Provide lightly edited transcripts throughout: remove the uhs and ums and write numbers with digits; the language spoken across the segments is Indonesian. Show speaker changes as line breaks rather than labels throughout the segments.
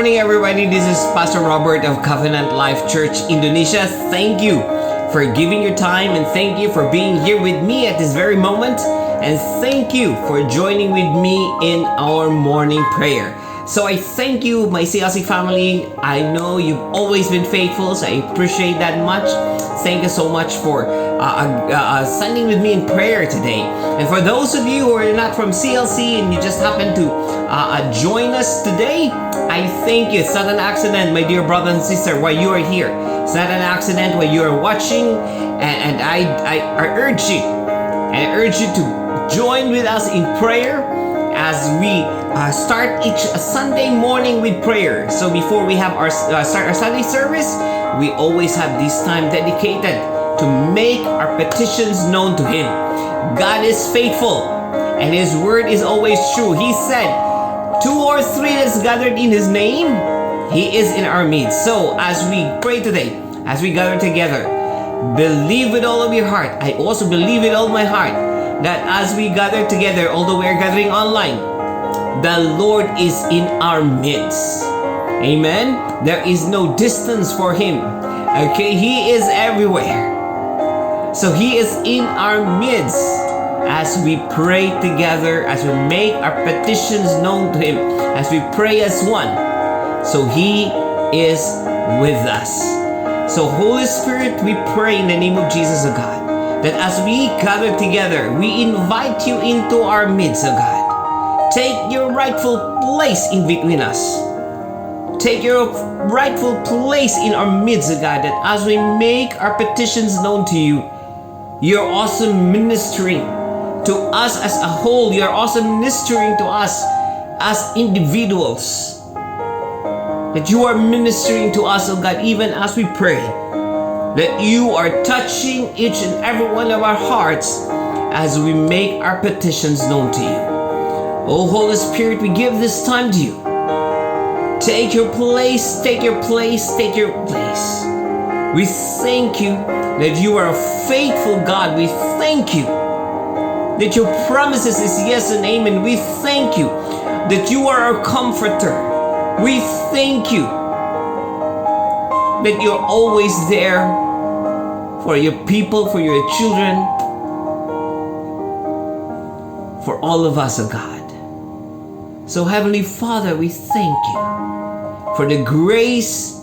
morning, everybody. This is Pastor Robert of Covenant Life Church Indonesia. Thank you for giving your time and thank you for being here with me at this very moment. And thank you for joining with me in our morning prayer. So I thank you, my CLC family. I know you've always been faithful, so I appreciate that much. Thank you so much for standing with me in prayer today. And for those of you who are not from CLC and you just happen to join us today, I thank you. It's not an accident, my dear brother and sister, why you are here. It's not an accident why you are watching, and I urge you. I urge you to join with us in prayer as we start each Sunday morning with prayer. So before we have start our Sunday service, we always have this time dedicated to make our petitions known to Him. God is faithful and His word is always true. He said, 2 or 3 that's gathered in His name, He is in our midst. So as we pray today, as we gather together, believe with all of your heart. I also believe with all my heart that as we gather together, although we are gathering online, the Lord is in our midst. Amen. There is no distance for Him. Okay, He is everywhere. So He is in our midst as we pray together, as we make our petitions known to Him, as we pray as one. So He is with us. So Holy Spirit, we pray in the name of Jesus, O God, that as we gather together, we invite you into our midst, O God. Take your rightful place in between us. Take your rightful place in our midst, O God, that as we make our petitions known to you, you're also ministering to us as a whole. You're also ministering to us as individuals. That you are ministering to us, O God, even as we pray. That you are touching each and every one of our hearts as we make our petitions known to you. Oh, Holy Spirit, we give this time to you. Take your place, take your place, take your place. We thank you that you are a faithful God. We thank you that your promises is yes and amen. We thank you that you are our comforter. We thank you that you're always there for your people, for your children, for all of us, O God. So Heavenly Father, we thank you for the grace.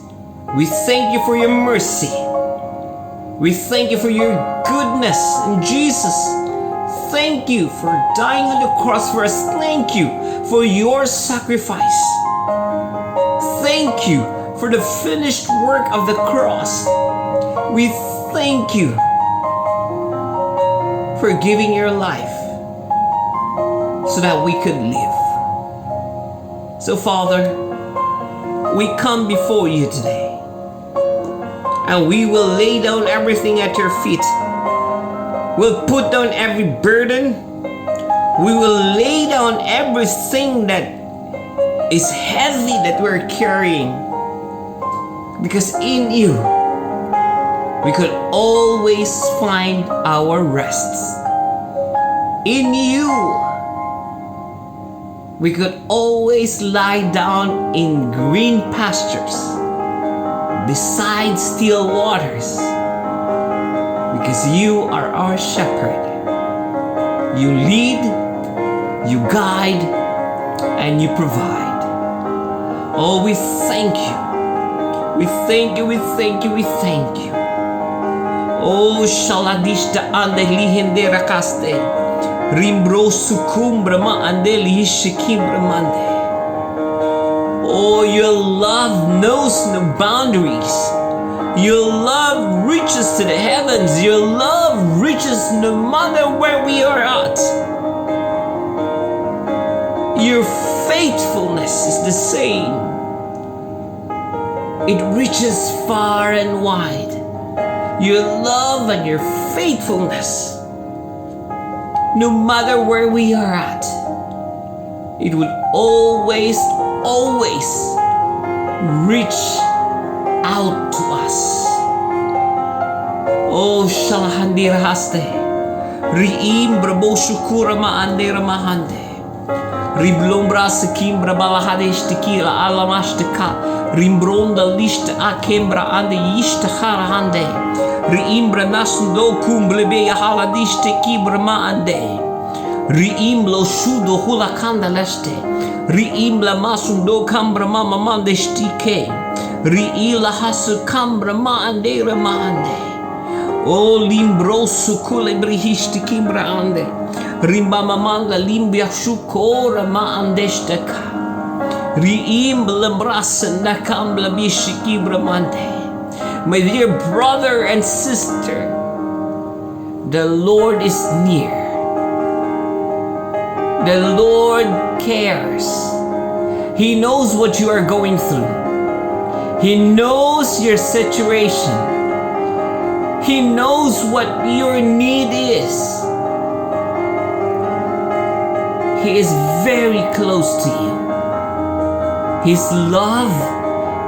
We thank you for your mercy. We thank you for your goodness in Jesus. Thank you for dying on the cross for us. Thank you for your sacrifice. Thank you for the finished work of the cross. We thank you for giving your life so that we could live. So Father, we come before you today and we will lay down everything at your feet. We'll put down every burden. We will lay down everything that is heavy that we're carrying. Because in you, we could always find our rests. In you, we could always lie down in green pastures beside still waters. Because you are our shepherd. You lead, you guide, and you provide. Oh, we thank you. We thank you, we thank you, we thank you. Oh, shaladish da ande lihende rakaste. Rimbro sukum brahma ande lihishikim brahmande. Oh, your love knows no boundaries. Your love reaches to the heavens. Your love reaches no matter where we are at. Your faithfulness is the same. It reaches far and wide. Your love and your faithfulness, no matter where we are at, it will always, always reach out to us. Oh, shalahandir haste, riim brabo shukura maande ramahande, Riblombra sekimbra balahadeshtikila alamashtika. Rimbronda lista akembra ande yista harahande. Riimbra nasundo kumblebe haladiste kibra maande. Riimblo shudo hulakanda leste. Riimbla masundo kambra mama mande stike. Riila hasu kambra maande remande. O limbro sukule brihiste kimbra ande. Rimba mamanda limbia shukora maandesteka. Riimbla brasa nakambla bishikibra mande. My dear brother and sister, the Lord is near. The Lord cares. He knows what you are going through. He knows your situation. He knows what your need is. He is very close to you. His love,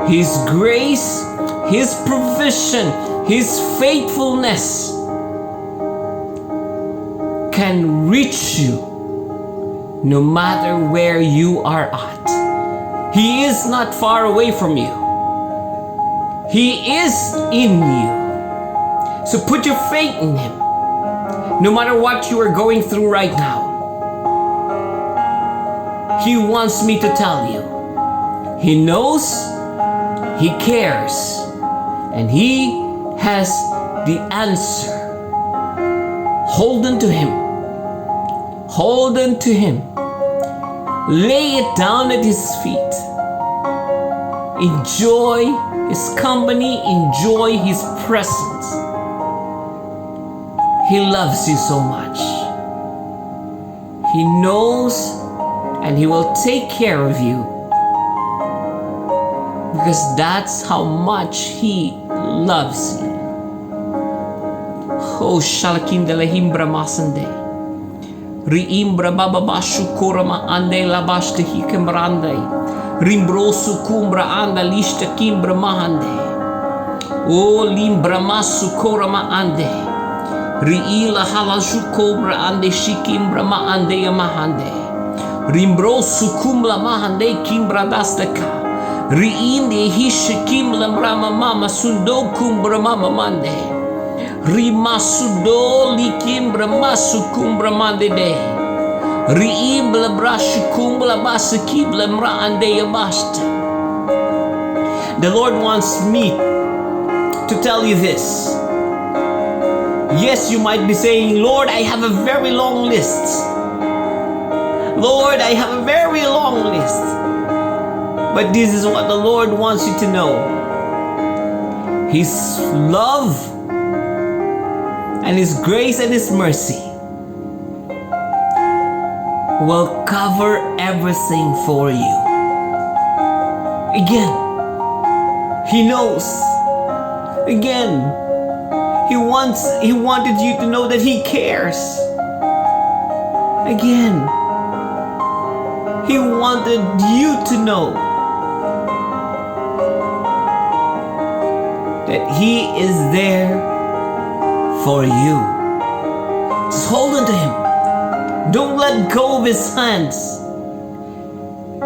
His grace, His provision, His faithfulness can reach you no matter where you are at. He is not far away from you. He is in you. So put your faith in Him. No matter what you are going through right now, He wants me to tell you, He knows, He cares, and He has the answer. Hold on to Him. Hold on to Him. Lay it down at His feet. Enjoy His company. Enjoy His presence. He loves you so much. He knows, and He will take care of you. Because that's how much He loves you. Oh, shalakin de lehimbra masande. Riimbra bababashu kurama ande labashte hikembrande. Rimbrosu kumbra anda lishta kimbra mahande. Oh, limbra masu kurama ande. Riila halashu kobra ande shikimbra ma ande yamahande. Rimbrosu kumla mahande kimbra dasteka. Riinde hishikim lambrama mama sundo kumbra mama mande. Rimasudo likimbra masu kumbra mande de. Riimbla brashu kumbla basakibla mra ande yabasta. The Lord wants me to tell you this. Yes, you might be saying, Lord, I have a very long list. Lord, I have a very long list. But this is what the Lord wants you to know. His love and His grace and His mercy will cover everything for you. Again, He knows. Again, He wanted you to know that He cares. Again, He wanted you to know that He is there for you. Just hold on to Him. Don't let go of His hands.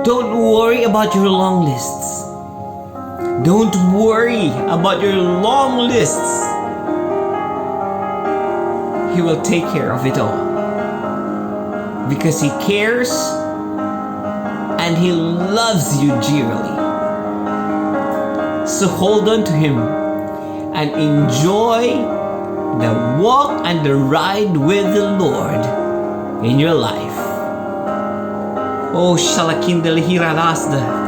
Don't worry about your long lists. Don't worry about your long lists. He will take care of it all. Because He cares and He loves you dearly. So hold on to Him and enjoy the walk and the ride with the Lord in your life. Oh, shalakindel hiradasda.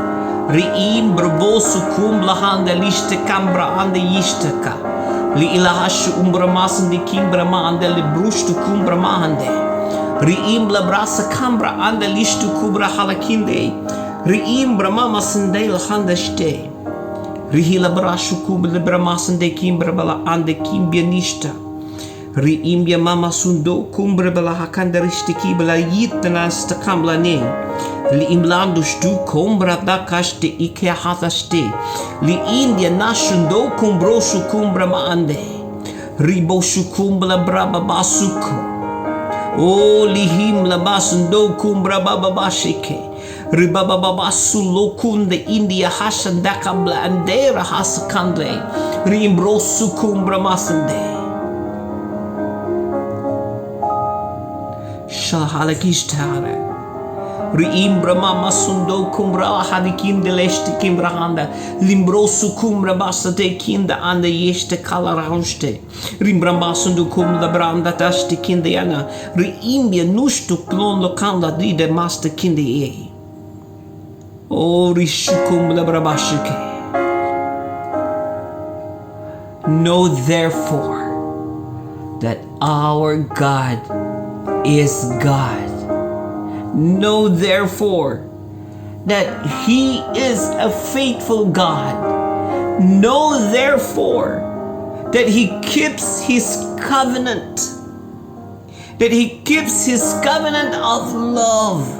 Riim brbosu kum lahanda lishte kambra ande yishtaka. Li ilahashu umbramасande kimbra maande li brushtu kumbra mahande. Riim la brasa kambra ande lishtu kubra halakinde. Riim brama sande lahanda shte. Rihila brashu kubra bramasande kimbra bala ande kimbia nishta. Riimbia mama sundo kumbra bala hakanda rishtiki bala yitna stakambla ne. Li imlando stu kumbra da kashte ike hataste. Li india nashundo kumbrosu kumbra maande. Riboshu kumbla braba basuko. O lihim labasundo kumbra bababashike. Ribababasulo kunde India hashandaka blandera hasakande. Rimbrosu kumbra masande. Shahalakishtare. Riimbra mama sundo kumbra hadikim de leste kimbrahanda limbrosu kumbra basate kinda anda yeste kalarauste rimbra masundo kumda branda taste kinda yana riimbia nushtu plondo kanda di de master kinda e o rishukum la brabashike. Know therefore that our God is God. Know therefore that He is a faithful God. Know therefore that He keeps His covenant. That He keeps His covenant of love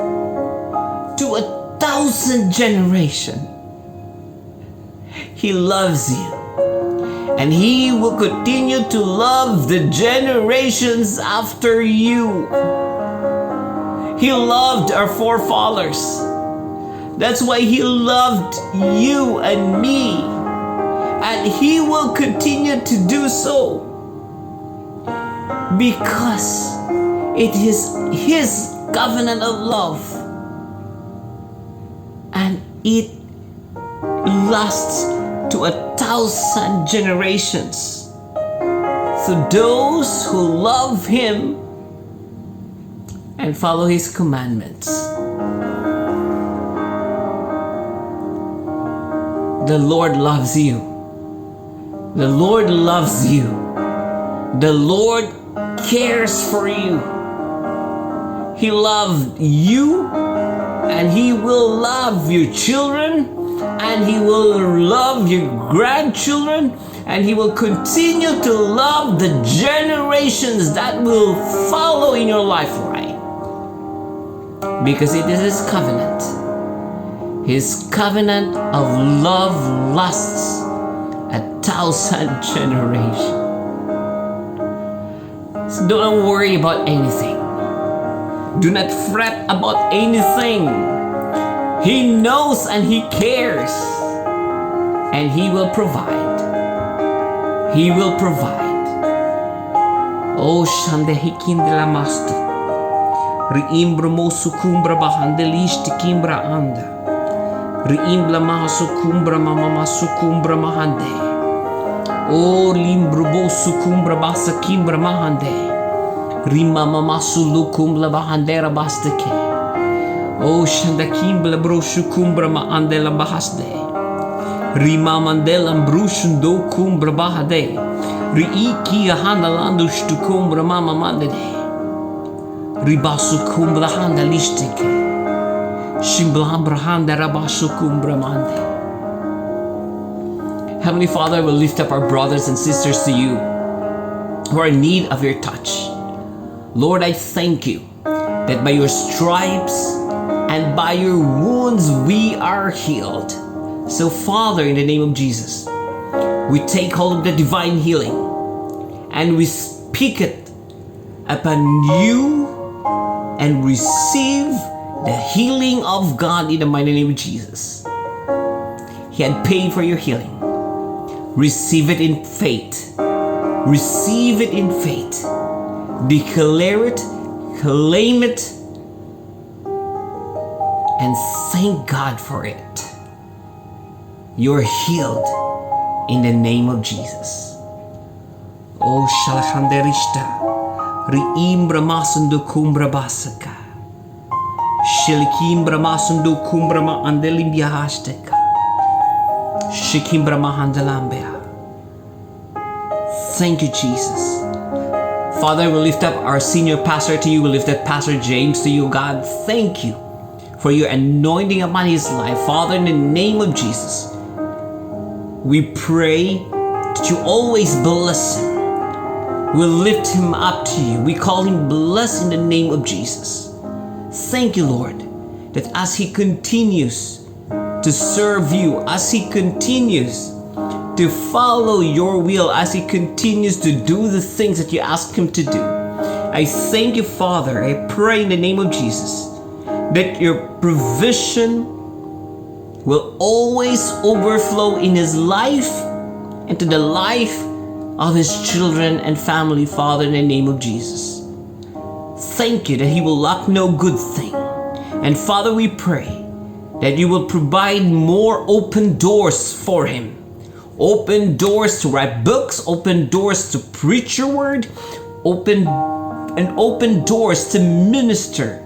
to 1,000 generations. He loves you. And He will continue to love the generations after you. He loved our forefathers. That's why He loved you and me. And He will continue to do so. Because it is His covenant of love. And it lasts to 1,000 generations. So those who love Him and follow His commandments. The Lord loves you. The Lord loves you. The Lord cares for you. He loved you, and He will love your children, and He will love your grandchildren, and He will continue to love the generations that will follow in your life, right? Because it is His covenant. His covenant of love lasts 1,000 generations. So don't worry about anything. Do not fret about anything. He knows and He cares. And He will provide. He will provide. Oh, Shande Hikindela Master. Riimbra mosu kumbra bahandeliste kimbra anda. Riimbla masu kumbra mama masu kumbra mahande. O limbru bosu kumbra basa kimbra mahande. Rima mama sulu kumbla bahandera basteke. O shanda kimbla broshu kumbra ma andela bahasde. Rima mandela brushundo kumbra bahade. Riiki ahandalandu shtu kumbra mama mandede. Ribasu kumbra handa listeke. Shimblambra handa rabasu kumbra mande. Heavenly Father, we'll lift up our brothers and sisters to You who are in need of Your touch. Lord, I thank You that by Your stripes and by Your wounds we are healed. So Father, in the name of Jesus, we take hold of the divine healing and we speak it upon You and receive the healing of God in the mighty name of Jesus. He had paid for your healing. Receive it in faith. Receive it in faith. Declare it, claim it, and thank God for it. You're healed in the name of Jesus. Oh, Shalachanderishta. Riimbra masundo kumbra basaka. Shilikimbra masundo kumbra ma andelimbia hashteka. Shikimbra mahandalambia. Thank You, Jesus. Father, we lift up our senior pastor to You. We lift up Pastor James to You, God. Thank You for Your anointing upon his life. Father, in the name of Jesus, we pray that You always bless him. We lift him up to You. We call him blessed in the name of Jesus. Thank You, Lord, that as he continues to serve You, as he continues to follow Your will, as he continues to do the things that You asked him to do, I thank you, Father. I pray in the name of Jesus that your provision will always overflow in his life and to the life of his children and family, Father, in the name of Jesus. Thank you that he will lack no good thing. And Father, we pray that you will provide more open doors for him. Open doors to write books, open doors to preach your word, open doors to minister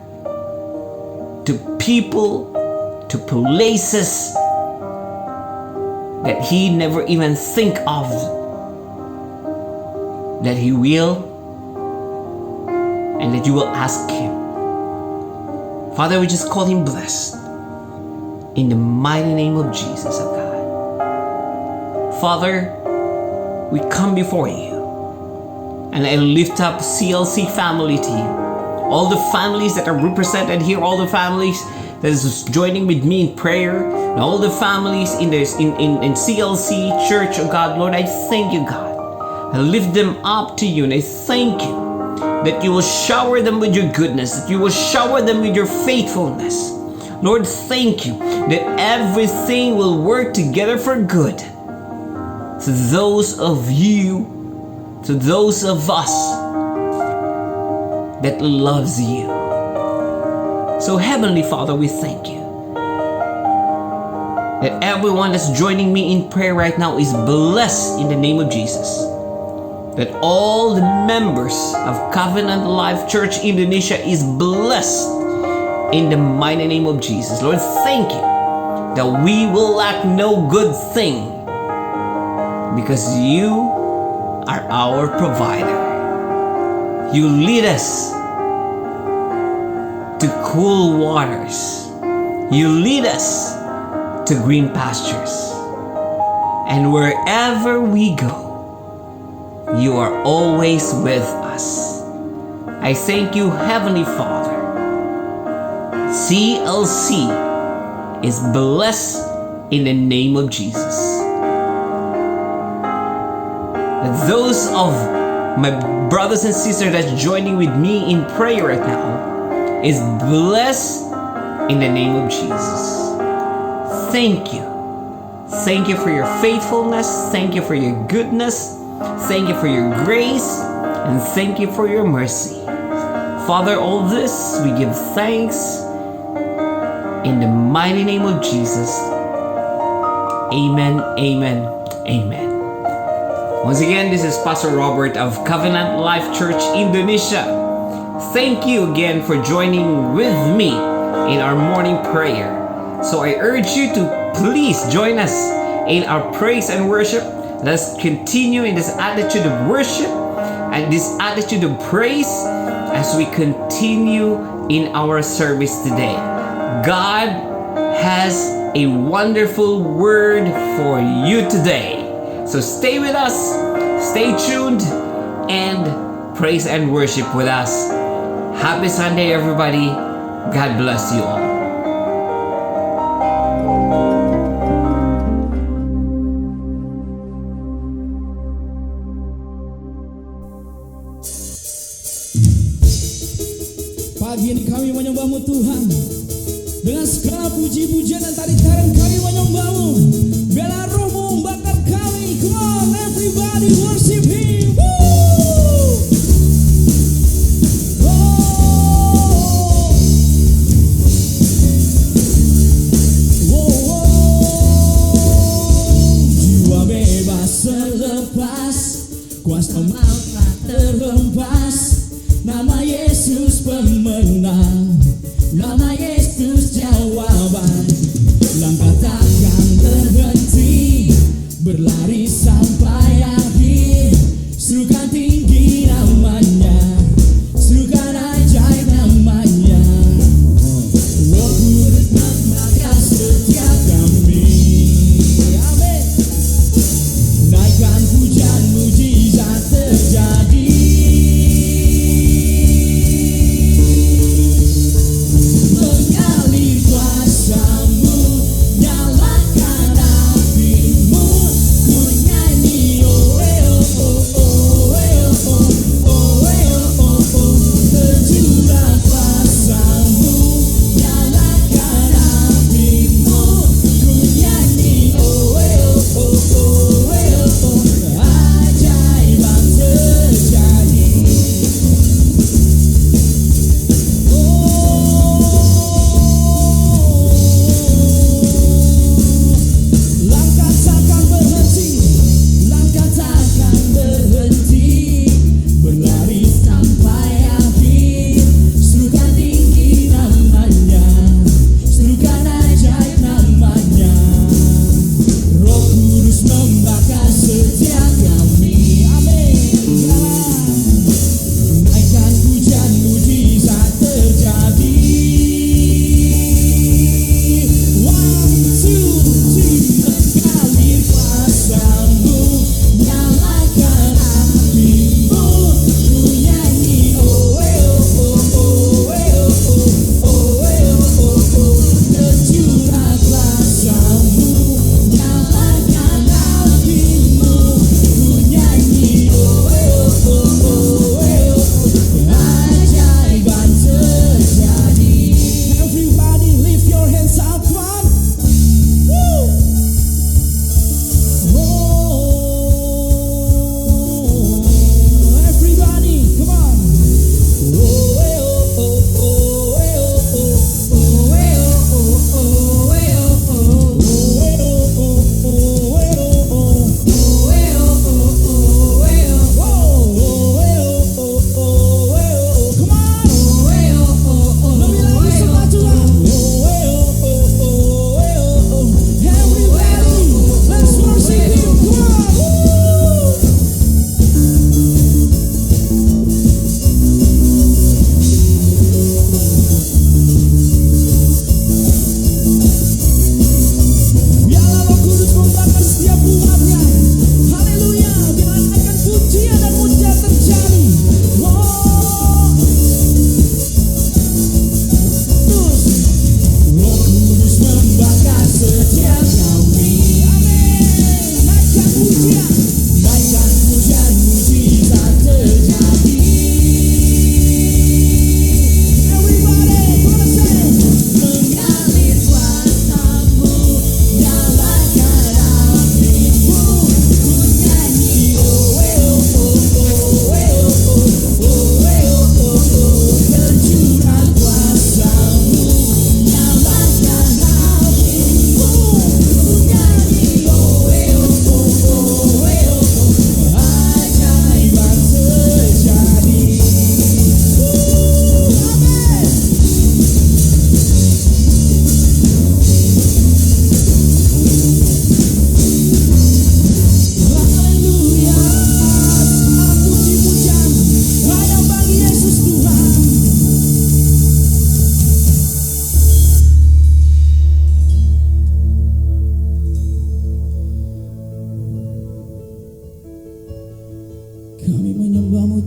to people, to places that he never even think of that he will, and that you will ask him. Father, we just call him blessed in the mighty name of Jesus, oh God. Father, we come before you and I lift up CLC family to you. All the families that are represented here, all the families that is joining with me in prayer, and all the families in CLC church, oh God, Lord, I thank you, God. I lift them up to you and I thank you that you will shower them with your goodness, that you will shower them with your faithfulness. Lord, thank you that everything will work together for good to those of you, to those of us that loves you. So Heavenly Father, we thank you that everyone that's joining me in prayer right now is blessed in the name of Jesus. That all the members of Covenant Life Church Indonesia is blessed in the mighty name of Jesus. Lord, thank you that we will lack no good thing because you are our provider. You lead us to cool waters. You lead us to green pastures. And wherever we go, you are always with us. I thank you, Heavenly Father. CLC is blessed in the name of Jesus. Those of my brothers and sisters that's joining with me in prayer right now is blessed in the name of Jesus. Thank you. Thank you for your faithfulness. Thank you for your goodness. Thank you for your grace. And thank you for your mercy. Father, all this we give thanks in the mighty name of Jesus. Amen, amen, amen. Once again, this is Pastor Robert of Covenant Life Church Indonesia. Thank you again for joining with me in our morning prayer. So I urge you to please join us in our praise and worship. Let's continue in this attitude of worship and this attitude of praise as we continue in our service today. God has a wonderful word for you today. So stay with us, stay tuned, and praise and worship with us. Happy Sunday, everybody. God bless you all.
Pagi ini kami menyembah-Mu Tuhan. Dengan segala puji-pujian dan tarian kami menyembah-Mu. Biarlah Roh-Mu membakar kami. Come on, everybody worship Him. Woo! Jiwa bebas terlepas, kuasa maut telah terhempas. Nama Yesus pemenang, nama Yesus jawaban. Langkah takkan terhenti, berlari sampai akhir. Serukan tinggi namanya, serukan ajaib namanya. Roh Kudus membakar setiap kami. Amin. Naikkan pujian, mujizat terjadi. Mengalir kuasa-Mu, nyala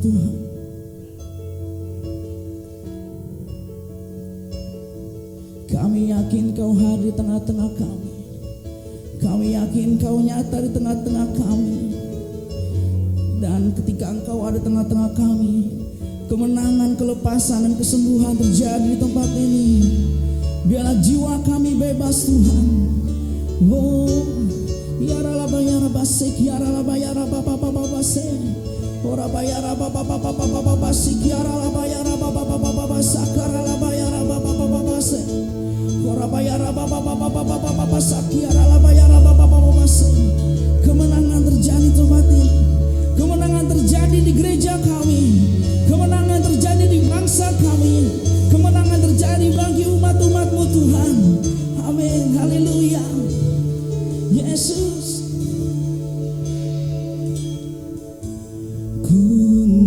Tuhan. Kami yakin Kau hadir di tengah-tengah kami. Kami yakin Kau nyata di tengah-tengah kami. Dan ketika Engkau ada di tengah-tengah kami, kemenangan, kelepasan, dan kesembuhan terjadi di tempat ini. Biarlah jiwa kami bebas Tuhan. Oh, yara laba yara basik, yara laba yara baba baba basik. Ora bayara baba baba baba basik, yara laba yara baba baba basak, yara laba yara baba baba basik. Ora bayara baba baba baba basak, yara laba yara baba baba basik. Kemenangan terjadi di tempat ini. Kemenangan terjadi di gereja kami. Kemenangan terjadi di bangsa kami. Kemenangan terjadi bagi umat-umat-Mu Tuhan. Amin. Haleluya. Yesus. Ku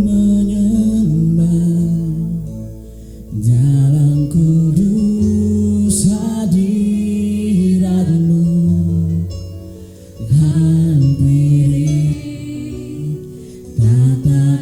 menyembah dalam kudus hadirat-Mu. Hampiri tata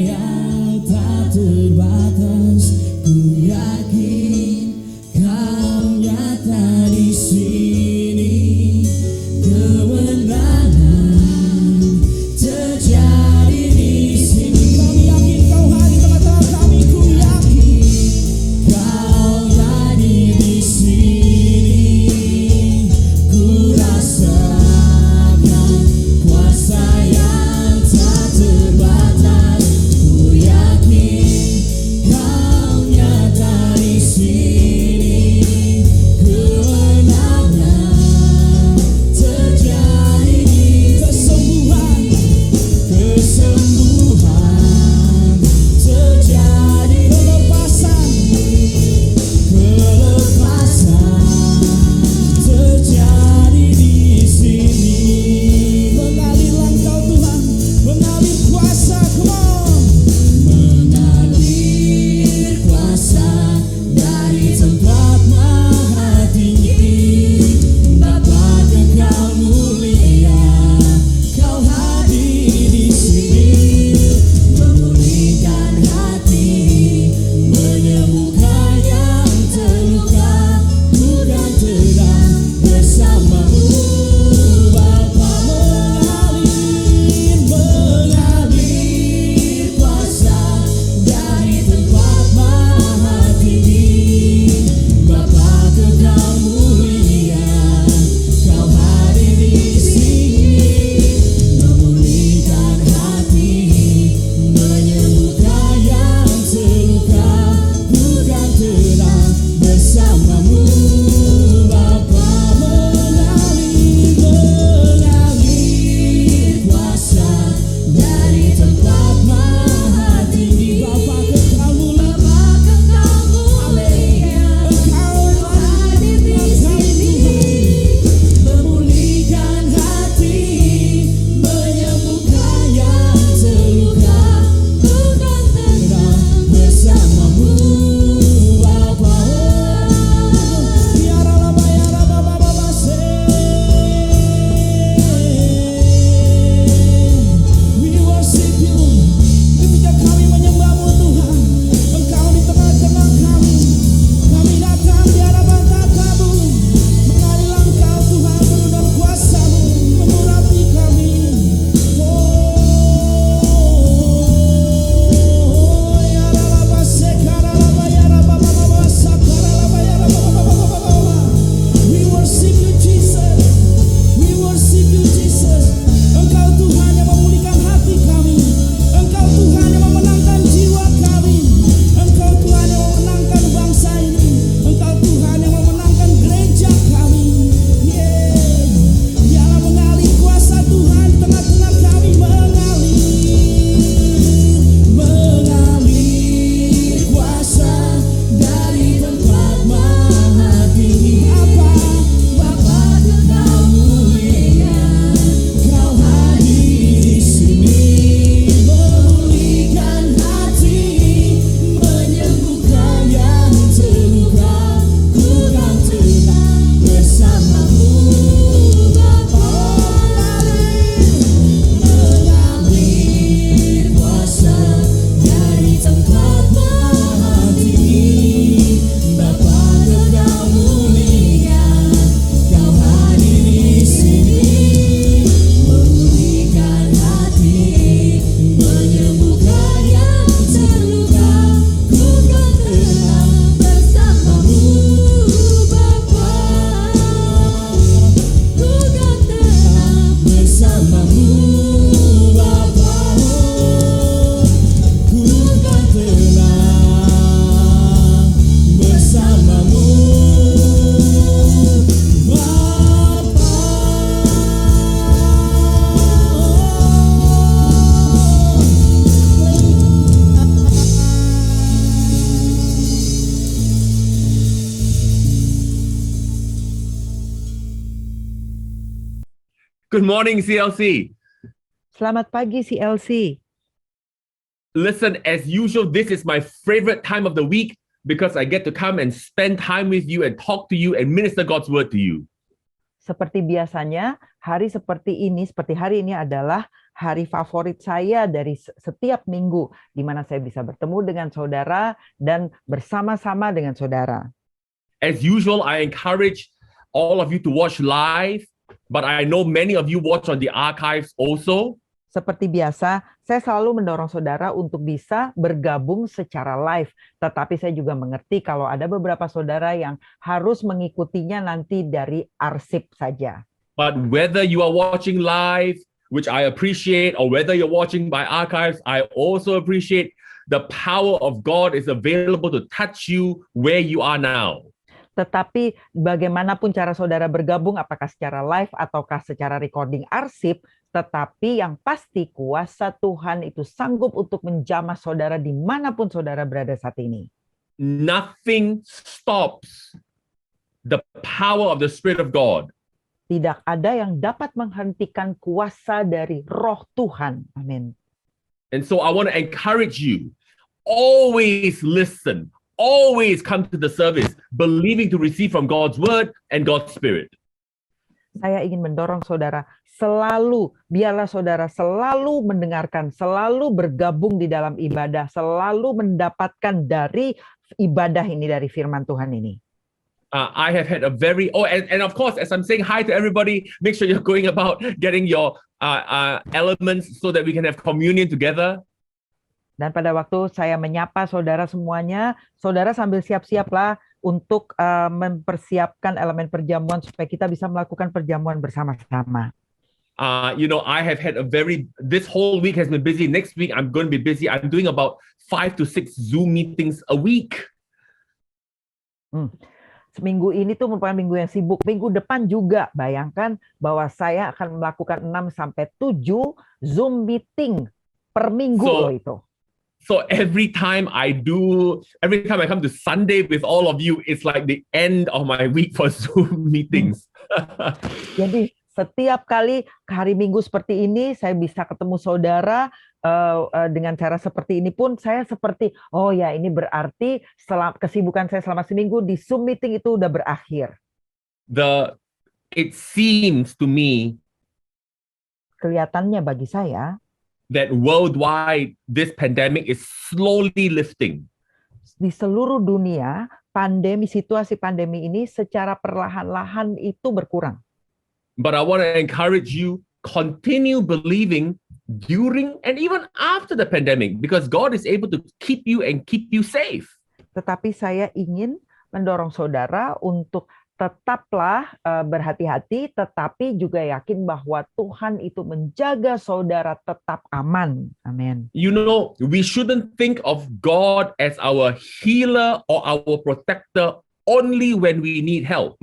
yang tak terbatas. Ku yakin Kau nyata di sini. Kemenangan terjadi di sini. Kami yakin Kau hadir tengah-tengah kami. Ku yakin Kau hadir di sini. Ku rasakan kuasa yang tak terbatas. Ku yakin Kau nyata di sini. Kemenangan terjadi di kesembuhan terjadi, kelepasan terjadi di sini. Mengalirlah Kau Tuhan, mengalir kuasa, come on. Mengalir kuasa dari tempat maha tinggi. Bapa Kekal mulia, Kau hadir di sini. Memulihkan hati, menyembuhkan yang terluka. Bukan terang bersamamu. Bapa mengalir kuasa dari tempat maha tinggi. Bapa Kekal mulia, Kau hadir di sini. Memulihkan hati, menyembuhkan yang terluka. Bukan terang bersamamu. Bapa mengalir kuasa dari tempat maha tinggi. Bapa Kekal mulia, Engkau hadir di sini. Memulihkan hati, menyembuhkan yang terluka. Bukan terang bersamamu. Bapa biarlah bayar Bapa we worship you. Ketika kami menyembah-Mu Tuhan, Engkau di tengah-tengah kami. Kami datang di hadapan tata-Mu. Mengalirlah Engkau Tuhan, penuh dengan kuasa-Mu, mengurapi kami. Ya Rabba sekarang bayar Bapa sekarang bayar Bapa. We worship you Jesus. We worship you Jesus. Engkau Tuhan yang memulihkan hati kami. Engkau Tuhan yang memenangkan jiwa kami. Engkau Tuhan yang memenangkan bangsa ini. Engkau Tuhan yang memenangkan gereja kami. Biarlah mengalir kuasa Tuhan di tengah-tengah kami. Mengalir kuasa dari tempat maha tinggi. Bapa Kekal mulia, Kau hadir di sini. Memulihkan hati, menyembuhkan yang terluka. Bukan terang bersamamu. Bapa mengalir kuasa dari tempat maha tinggi. Bapa Kekal mulia, Kau hadir di sini. Memulihkan hati, menyembuhkan yang terluka. Bukan terang bersamamu. Bapa bukan terang bersamamu. Bapa bukan terang bersamamu.
Good morning, CLC.
Selamat pagi CLC.
Listen, as usual, this is my favorite time of the week because I get to come and spend time with you and talk to you and minister God's word to you.
Seperti biasanya, hari seperti ini, seperti hari ini adalah hari favorit saya dari setiap minggu, di mana saya bisa bertemu dengan saudara dan bersama-sama dengan saudara.
As usual, I encourage all of you to watch live, but I know many of you watch on the archives also.
Seperti biasa, saya selalu mendorong saudara untuk bisa bergabung secara live. Tetapi saya juga mengerti kalau ada beberapa saudara yang harus mengikutinya nanti dari arsip saja.
But whether you are watching live, which I appreciate, or whether you're watching by archives, I also appreciate the power of God is available to touch you where you are now.
Tetapi bagaimanapun cara saudara bergabung, apakah secara live ataukah secara recording arsip, tetapi yang pasti kuasa Tuhan itu sanggup untuk menjamah saudara dimanapun saudara berada saat ini.
Nothing stops the power of the Spirit of God.
Tidak ada yang dapat menghentikan kuasa dari Roh Tuhan. Amin.
And so I want to encourage you, always listen, always come to the service, believing to receive from God's word and God's Spirit.
Saya ingin mendorong saudara biarlah saudara selalu mendengarkan, selalu bergabung di dalam ibadah, selalu mendapatkan dari ibadah ini, dari firman Tuhan ini.
I have had a very, and of course, as I'm saying hi to everybody, make sure you're going about getting your elements so that we can have communion together.
Dan pada waktu saya menyapa saudara semuanya, saudara sambil siap-siaplah untuk mempersiapkan elemen perjamuan supaya kita bisa melakukan perjamuan bersama-sama.
I have had this whole week has been busy. Next week, I'm going to be busy. I'm doing about 5 to 6 Zoom meetings a week.
Seminggu ini tuh merupakan minggu yang sibuk. Minggu depan juga, bayangkan bahwa saya akan melakukan 6 sampai 7 Zoom meeting per minggu loh itu.
So every time I come to Sunday with all of you, it's like the end of my week for Zoom meetings.
Jadi setiap kali hari Minggu seperti ini, saya bisa ketemu saudara dengan cara seperti ini pun, saya seperti, oh ya ini berarti kesibukan saya selama seminggu di Zoom meeting itu udah berakhir.
It seems to me
kelihatannya bagi saya
that worldwide this pandemic is slowly lifting.
Di seluruh dunia, situasi pandemi ini secara perlahan-lahan itu berkurang.
But I want to encourage you, continue believing during and even after the pandemic, because God is able to keep you and keep you safe.
Tetapi saya ingin mendorong saudara untuk tetaplah berhati-hati, tetapi juga yakin bahwa Tuhan itu menjaga saudara tetap aman. Amin.
You know, we shouldn't think of God as our healer or our protector only when we need help.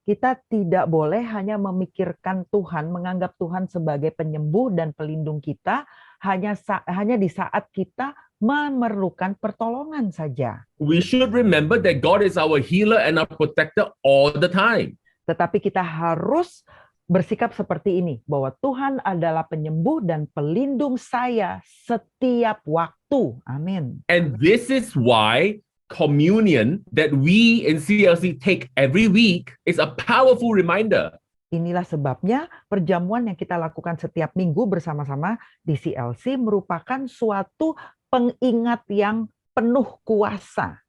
Kita tidak boleh hanya memikirkan Tuhan, menganggap Tuhan sebagai penyembuh dan pelindung kita hanya di saat kita memerlukan pertolongan saja.
We should remember that God is our healer and our protector all the time.
Tetapi kita harus bersikap seperti ini, bahwa Tuhan adalah penyembuh dan pelindung saya setiap waktu. Amin.
And this is why communion that we in CLC take every week is a powerful reminder.
Inilah sebabnya perjamuan yang kita lakukan setiap minggu bersama-sama di CLC merupakan suatu pengingat yang penuh kuasa.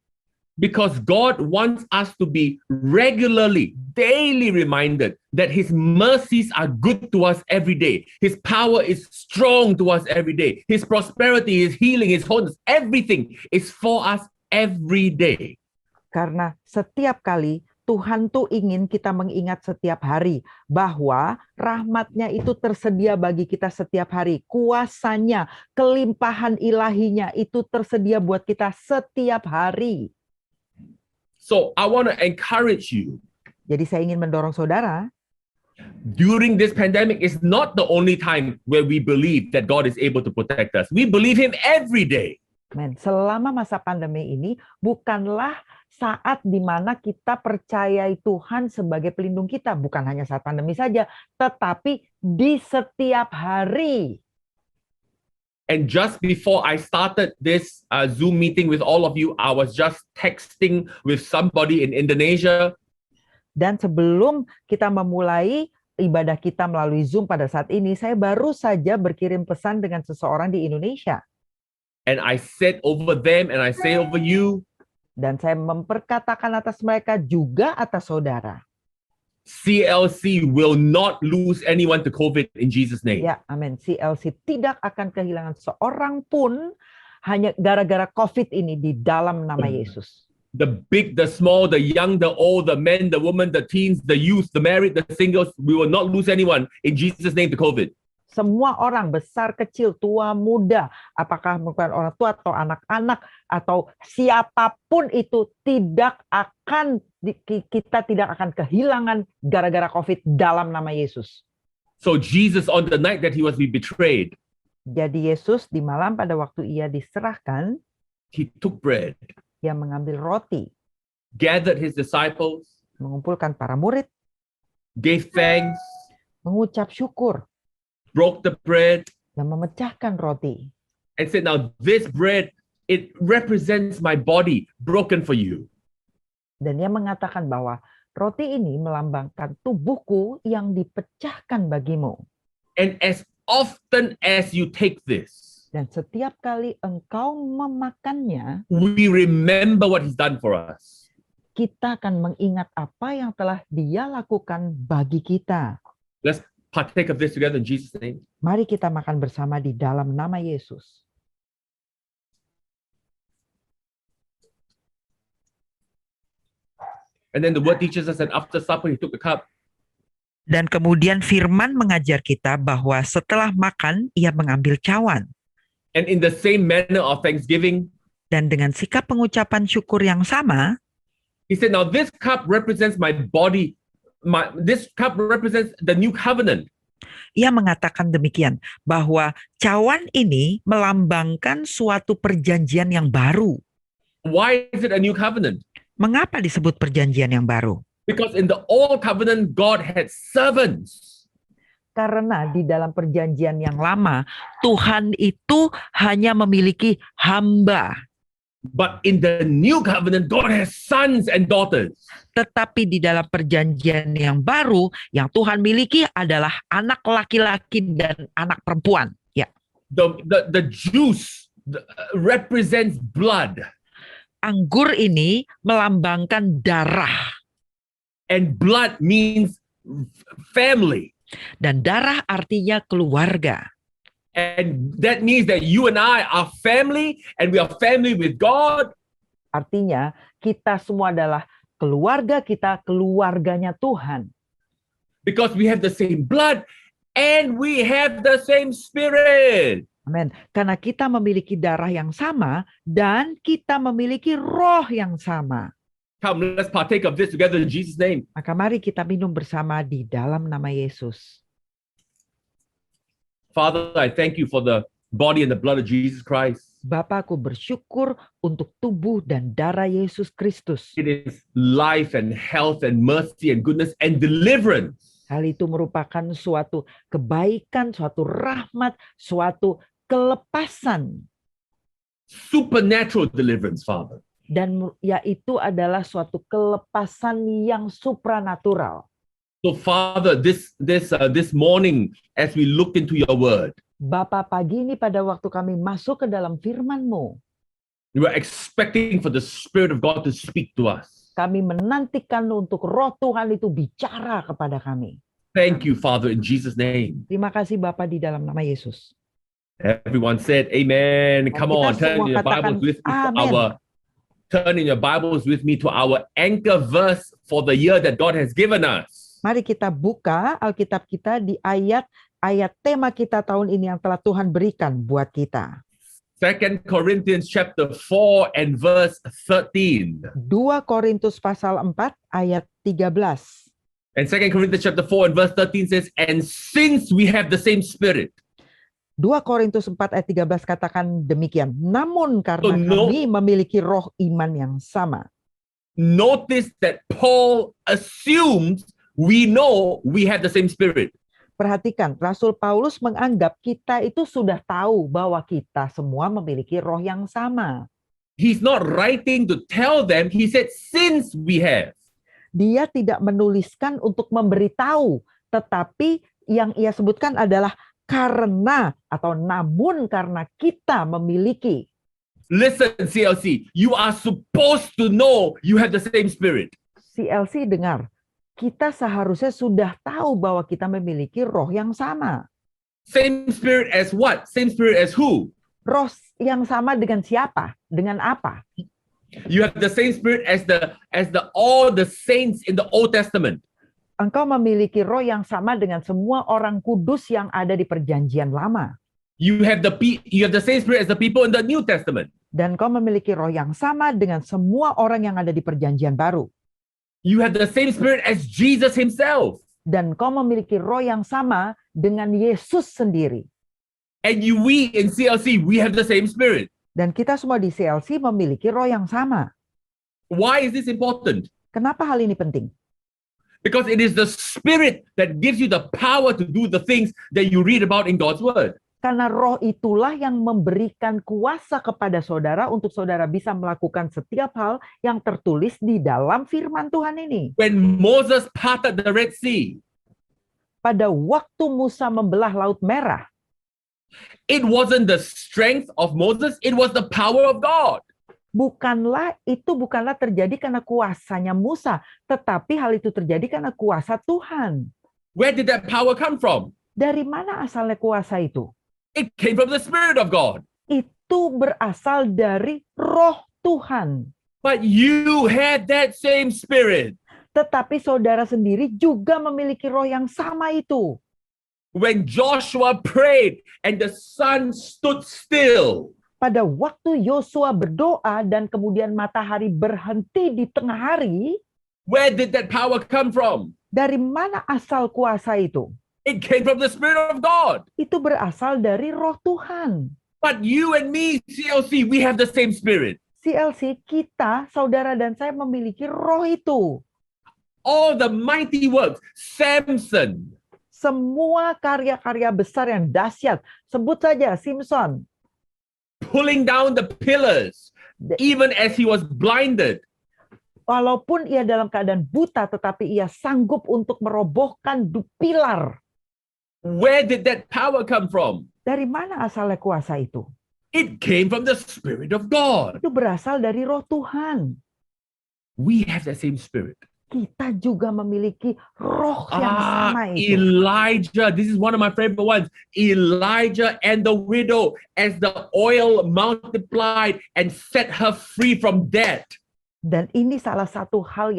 Because God wants us to be regularly, daily reminded that His mercies are good to us every day. His power is strong to us every day. His prosperity, His healing, His wholeness, everything is for us every day.
Karena setiap kali Tuhan tuh ingin kita mengingat setiap hari bahwa rahmat-Nya itu tersedia bagi kita setiap hari. Kuasanya, kelimpahan ilahinya itu tersedia buat kita setiap hari.
So I want to encourage you.
Jadi saya ingin mendorong saudara,
during this pandemic is not the only time where we believe that God is able to protect us. We believe Him every day.
Men, selama masa pandemi ini bukanlah saat di mana kita percayai Tuhan sebagai pelindung kita, bukan hanya saat pandemi saja, tetapi di setiap hari.
And just before I started this Zoom meeting with all of you, I was just texting with somebody in Indonesia.
Dan sebelum kita memulai ibadah kita melalui Zoom pada saat ini, saya baru saja berkirim pesan dengan seseorang di Indonesia.
And I said over them and I say over you,
Dan saya memperkatakan atas mereka juga atas saudara.
CLC will not lose anyone to COVID in Jesus' name.
Ya, amin. CLC tidak akan kehilangan seorang pun hanya gara-gara COVID ini di dalam nama Yesus.
The big, the small, the young, the old, the men, the women, the teens, the youth, the married, the singles, we will not lose anyone in Jesus' name to COVID.
Semua orang, besar, kecil, tua, muda, apakah bukan orang tua atau anak-anak atau siapapun itu kita tidak akan kehilangan gara-gara COVID dalam nama Yesus.
So Jesus, on the night that he was betrayed,
Jadi Yesus di malam pada waktu ia diserahkan,
he took bread,
ia mengambil roti,
gathered his disciples,
mengumpulkan para murid,
gave thanks,
mengucap syukur,
broke the bread,
dan memecahkan roti.
and said, now this bread, it represents my body broken for you.
Dan ia mengatakan bahwa roti ini melambangkan tubuhku yang dipecahkan bagimu.
And as often as you take this,
Dan setiap kali engkau memakannya,
we remember what he's done for us.
kita akan mengingat apa yang telah dia lakukan bagi kita.
Let's partake of this together in Jesus' name.
Mari kita makan bersama di dalam nama Yesus.
And then the word teaches us that after supper, he took the cup.
Dan kemudian firman mengajar kita bahwa setelah makan, ia mengambil cawan.
And in the same manner of thanksgiving,
Dan dengan sikap pengucapan syukur yang sama,
he said, now this cup represents my body. This cup represents the new covenant.
ia mengatakan demikian, bahwa cawan ini melambangkan suatu perjanjian yang baru.
Why is it a new covenant?
Mengapa disebut perjanjian yang baru?
Because in the old covenant, God had servants.
Karena di dalam perjanjian yang lama, Tuhan itu hanya memiliki hamba.
But in the new covenant, God has sons and daughters.
Tetapi di dalam perjanjian yang baru, yang Tuhan miliki adalah anak laki-laki dan anak perempuan. Ya.
The juice represents blood.
Anggur ini melambangkan darah.
And blood means family.
Dan darah artinya keluarga.
And that means that you and I are family, and we are family with God.
Artinya kita semua adalah keluarga kita, keluarganya Tuhan.
Because we have the same blood and we have the same spirit.
Amin. Karena kita memiliki darah yang sama dan kita memiliki roh yang sama.
Come, let's partake of this together in Jesus' name.
Maka mari kita minum bersama di dalam nama Yesus.
Father, I thank you for the body and the blood of Jesus Christ.
Bapa, aku bersyukur untuk tubuh dan darah Yesus Kristus.
It is life and health and mercy and goodness and deliverance.
Hal itu merupakan suatu kebaikan, suatu rahmat, suatu kelepasan.
Supernatural deliverance, Father.
Dan yaitu adalah suatu kelepasan yang supranatural.
So, Father, this morning, as we looked into your word,
Bapa, pagi ini pada waktu kami masuk ke dalam firman-Mu,
we were expecting for the Spirit of God to speak to us.
kami menantikan untuk roh Tuhan itu bicara kepada kami.
Thank you, Father, in Jesus' name.
Terima kasih Bapa di dalam nama Yesus.
Everyone said, Amen.
Dan
Come
kita
on, turn
semua
in your
katakan,
Bibles with me to
Amen.
turn in your Bibles with me to our anchor verse for the year that God has given us.
Mari kita buka Alkitab kita di ayat tema kita tahun ini yang telah Tuhan berikan buat kita.
2 Corinthians chapter 4 and verse 13.
2 Korintus pasal 4 ayat 13.
And 2 Corinthians chapter 4 and verse 13 says, and since we have the same spirit.
2 Korintus 4 ayat 13 katakan demikian. Namun karena
Oh, no.
kami memiliki roh iman yang sama.
Notice that Paul assumes we know we have the same spirit.
Perhatikan, Rasul Paulus menganggap kita itu sudah tahu bahwa kita semua memiliki roh yang sama.
He's not writing to tell them, he said, since we have.
dia tidak menuliskan untuk memberitahu, tetapi yang ia sebutkan adalah karena atau namun karena kita memiliki.
Listen, CLC, you are supposed to know you have the same spirit.
CLC dengar, kita seharusnya sudah tahu bahwa kita memiliki roh yang sama.
Same spirit as what? Same spirit as who?
Roh yang sama dengan siapa? Dengan apa?
You have the same spirit as all the saints in the Old Testament.
Engkau memiliki roh yang sama dengan semua orang kudus yang ada di Perjanjian Lama.
You have the same spirit as the people in the New Testament.
Dan kau memiliki roh yang sama dengan semua orang yang ada di Perjanjian Baru.
You have the same spirit as Jesus himself.
Dan kau memiliki roh yang sama dengan Yesus sendiri.
And we in CLC, we have the same spirit.
Dan kita semua di CLC memiliki roh yang sama.
Why is this important?
Kenapa hal ini penting?
Because it is the spirit that gives you the power to do the things that you read about in God's word.
Karena roh itulah yang memberikan kuasa kepada saudara untuk saudara bisa melakukan setiap hal yang tertulis di dalam firman Tuhan ini.
When Moses parted the Red Sea,
Pada waktu Musa membelah Laut Merah,
it wasn't the strength of Moses, it was the power of God.
bukanlah terjadi karena kuasanya Musa, tetapi hal itu terjadi karena kuasa Tuhan.
Where did that power come from?
Dari mana asalnya kuasa itu?
It came from the Spirit of God.
Itu berasal dari roh Tuhan.
But you had that same spirit.
Tetapi saudara sendiri juga memiliki roh yang sama itu.
When Joshua prayed and the sun stood still,
Pada waktu Yosua berdoa dan kemudian matahari berhenti di tengah hari,
where did that power come from?
dari mana asal kuasa itu?
It came from the Spirit of God.
Itu berasal dari roh Tuhan.
But you and me, CLC, we have the same spirit.
CLC, kita, saudara dan saya memiliki roh itu.
All the mighty works, Samson,
Semua karya-karya besar yang dahsyat, sebut saja Simpson,
pulling down the pillars, even as he was blinded.
walaupun ia dalam keadaan buta, tetapi ia sanggup untuk merobohkan pilar.
Where did that power come from?
Dari mana asalnya kuasa itu?
It came from the Spirit of God.
Itu berasal dari roh Tuhan.
We have that same spirit.
Kita juga memiliki roh yang sama itu.
Elijah, this is one of my favorite ones. Elijah and the widow, as the oil multiplied and set her free from death.
Dan ini salah satu hal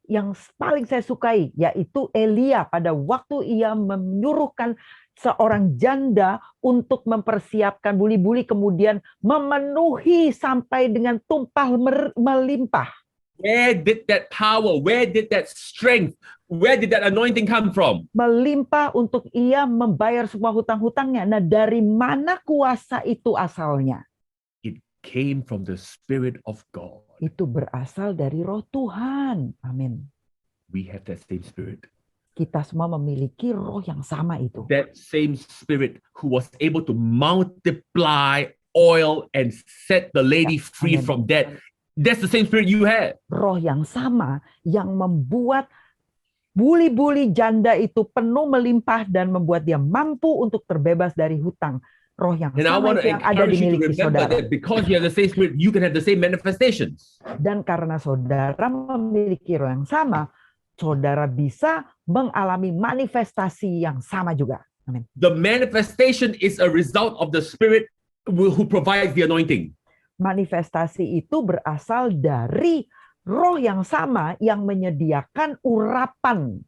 yang paling saya sukai, yaitu Elia pada waktu ia menyuruhkan seorang janda untuk mempersiapkan buli-buli, kemudian memenuhi sampai dengan tumpah melimpah.
Where did that power, where did that strength, where did that anointing come from?
Melimpah untuk ia membayar semua hutang-hutangnya. Nah, dari mana kuasa itu asalnya?
It came from the Spirit of God.
Itu berasal dari roh Tuhan. Amin.
We have that same spirit.
Kita semua memiliki roh yang sama itu.
That same spirit who was able to multiply oil and set the lady free
Amen.
from death. That's the same spirit you have.
Roh yang sama yang membuat buli-buli janda itu penuh melimpah dan membuat dia mampu untuk terbebas dari hutang. Roh yang
And I
sama
want to
itu yang ada
encourage you to
dimiliki
remember
saudara.
that because you have the same spirit, you can have the same manifestations.
Dan karena saudara memiliki roh yang sama, saudara bisa mengalami manifestasi yang sama juga. Amin.
The manifestation is a result of the spirit who provides the anointing.
Manifestasi itu berasal dari roh yang sama yang menyediakan urapan.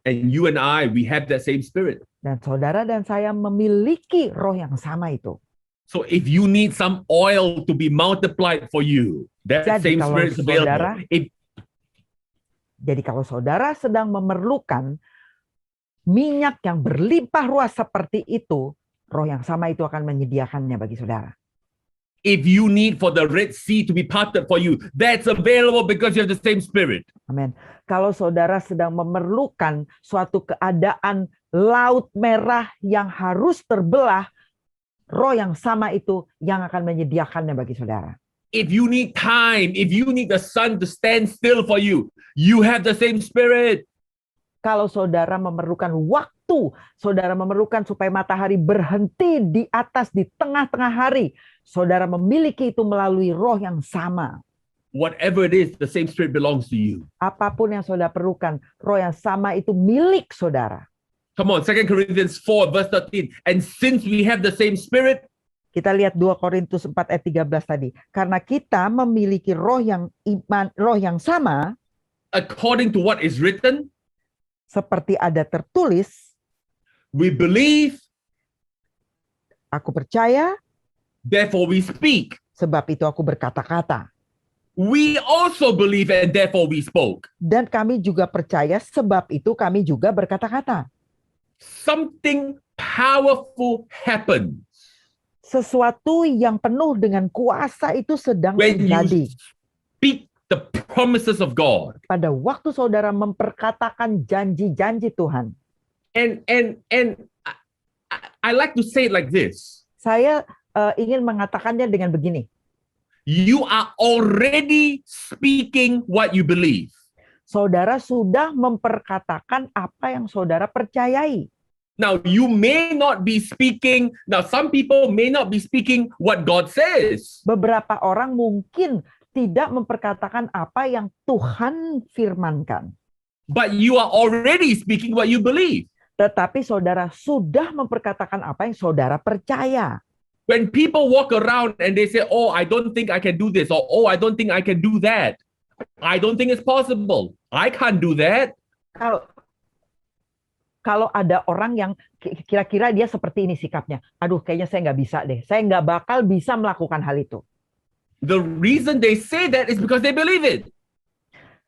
And you and I, we have that same spirit.
Dan saudara dan saya memiliki roh yang sama itu.
So if you need some oil to be multiplied for you, that
Jadi
same
kalau
spirit is available.
saudara- Jadi kalau saudara sedang memerlukan minyak yang berlimpah ruah seperti itu, roh yang sama itu akan menyediakannya bagi saudara.
If you need for the Red Sea to be parted for you, that's available because you have the same spirit.
Amin. Kalau saudara sedang memerlukan suatu keadaan Laut Merah yang harus terbelah, roh yang sama itu yang akan menyediakannya bagi saudara.
if you need time, if you need the sun to stand still for you, you have the same Spirit.
Kalau saudara memerlukan waktu, saudara memerlukan supaya matahari berhenti di atas di tengah-tengah hari, saudara memiliki itu melalui roh yang sama.
Whatever it is, the same Spirit belongs to you.
Apapun yang saudara perlukan, roh yang sama itu milik saudara.
Come on, 2 Corinthians 4 verse 13. And since we have the same Spirit,
Kita lihat 2 Korintus 4 ayat 13 tadi. Karena kita memiliki roh yang sama,
according to what is written,
seperti ada tertulis,
we believe,
aku percaya,
therefore we speak.
sebab itu aku berkata-kata.
We also believe and therefore we spoke.
Dan kami juga percaya, sebab itu kami juga berkata-kata.
Something powerful happened
Sesuatu yang penuh dengan kuasa itu sedang
when you
terjadi.
speak the promises of God.
Pada waktu saudara memperkatakan janji-janji Tuhan.
And I like to say it like this.
Saya ingin mengatakannya dengan begini.
You are already speaking what you believe.
Saudara sudah memperkatakan apa yang saudara percayai.
Now, you may not be speaking, now some people may not be speaking what God says.
Beberapa orang mungkin tidak memperkatakan apa yang Tuhan firmankan.
But you are already speaking what you believe.
Tetapi saudara sudah memperkatakan apa yang saudara percaya.
When people walk around and they say, oh, I don't think I can do this, or oh, I don't think I can do that. I don't think it's possible. I can't do that.
Kalau ada orang yang kira-kira dia seperti ini sikapnya. Aduh, kayaknya saya nggak bisa deh. Saya nggak bakal bisa melakukan hal itu.
The reason they say that is because they believe it.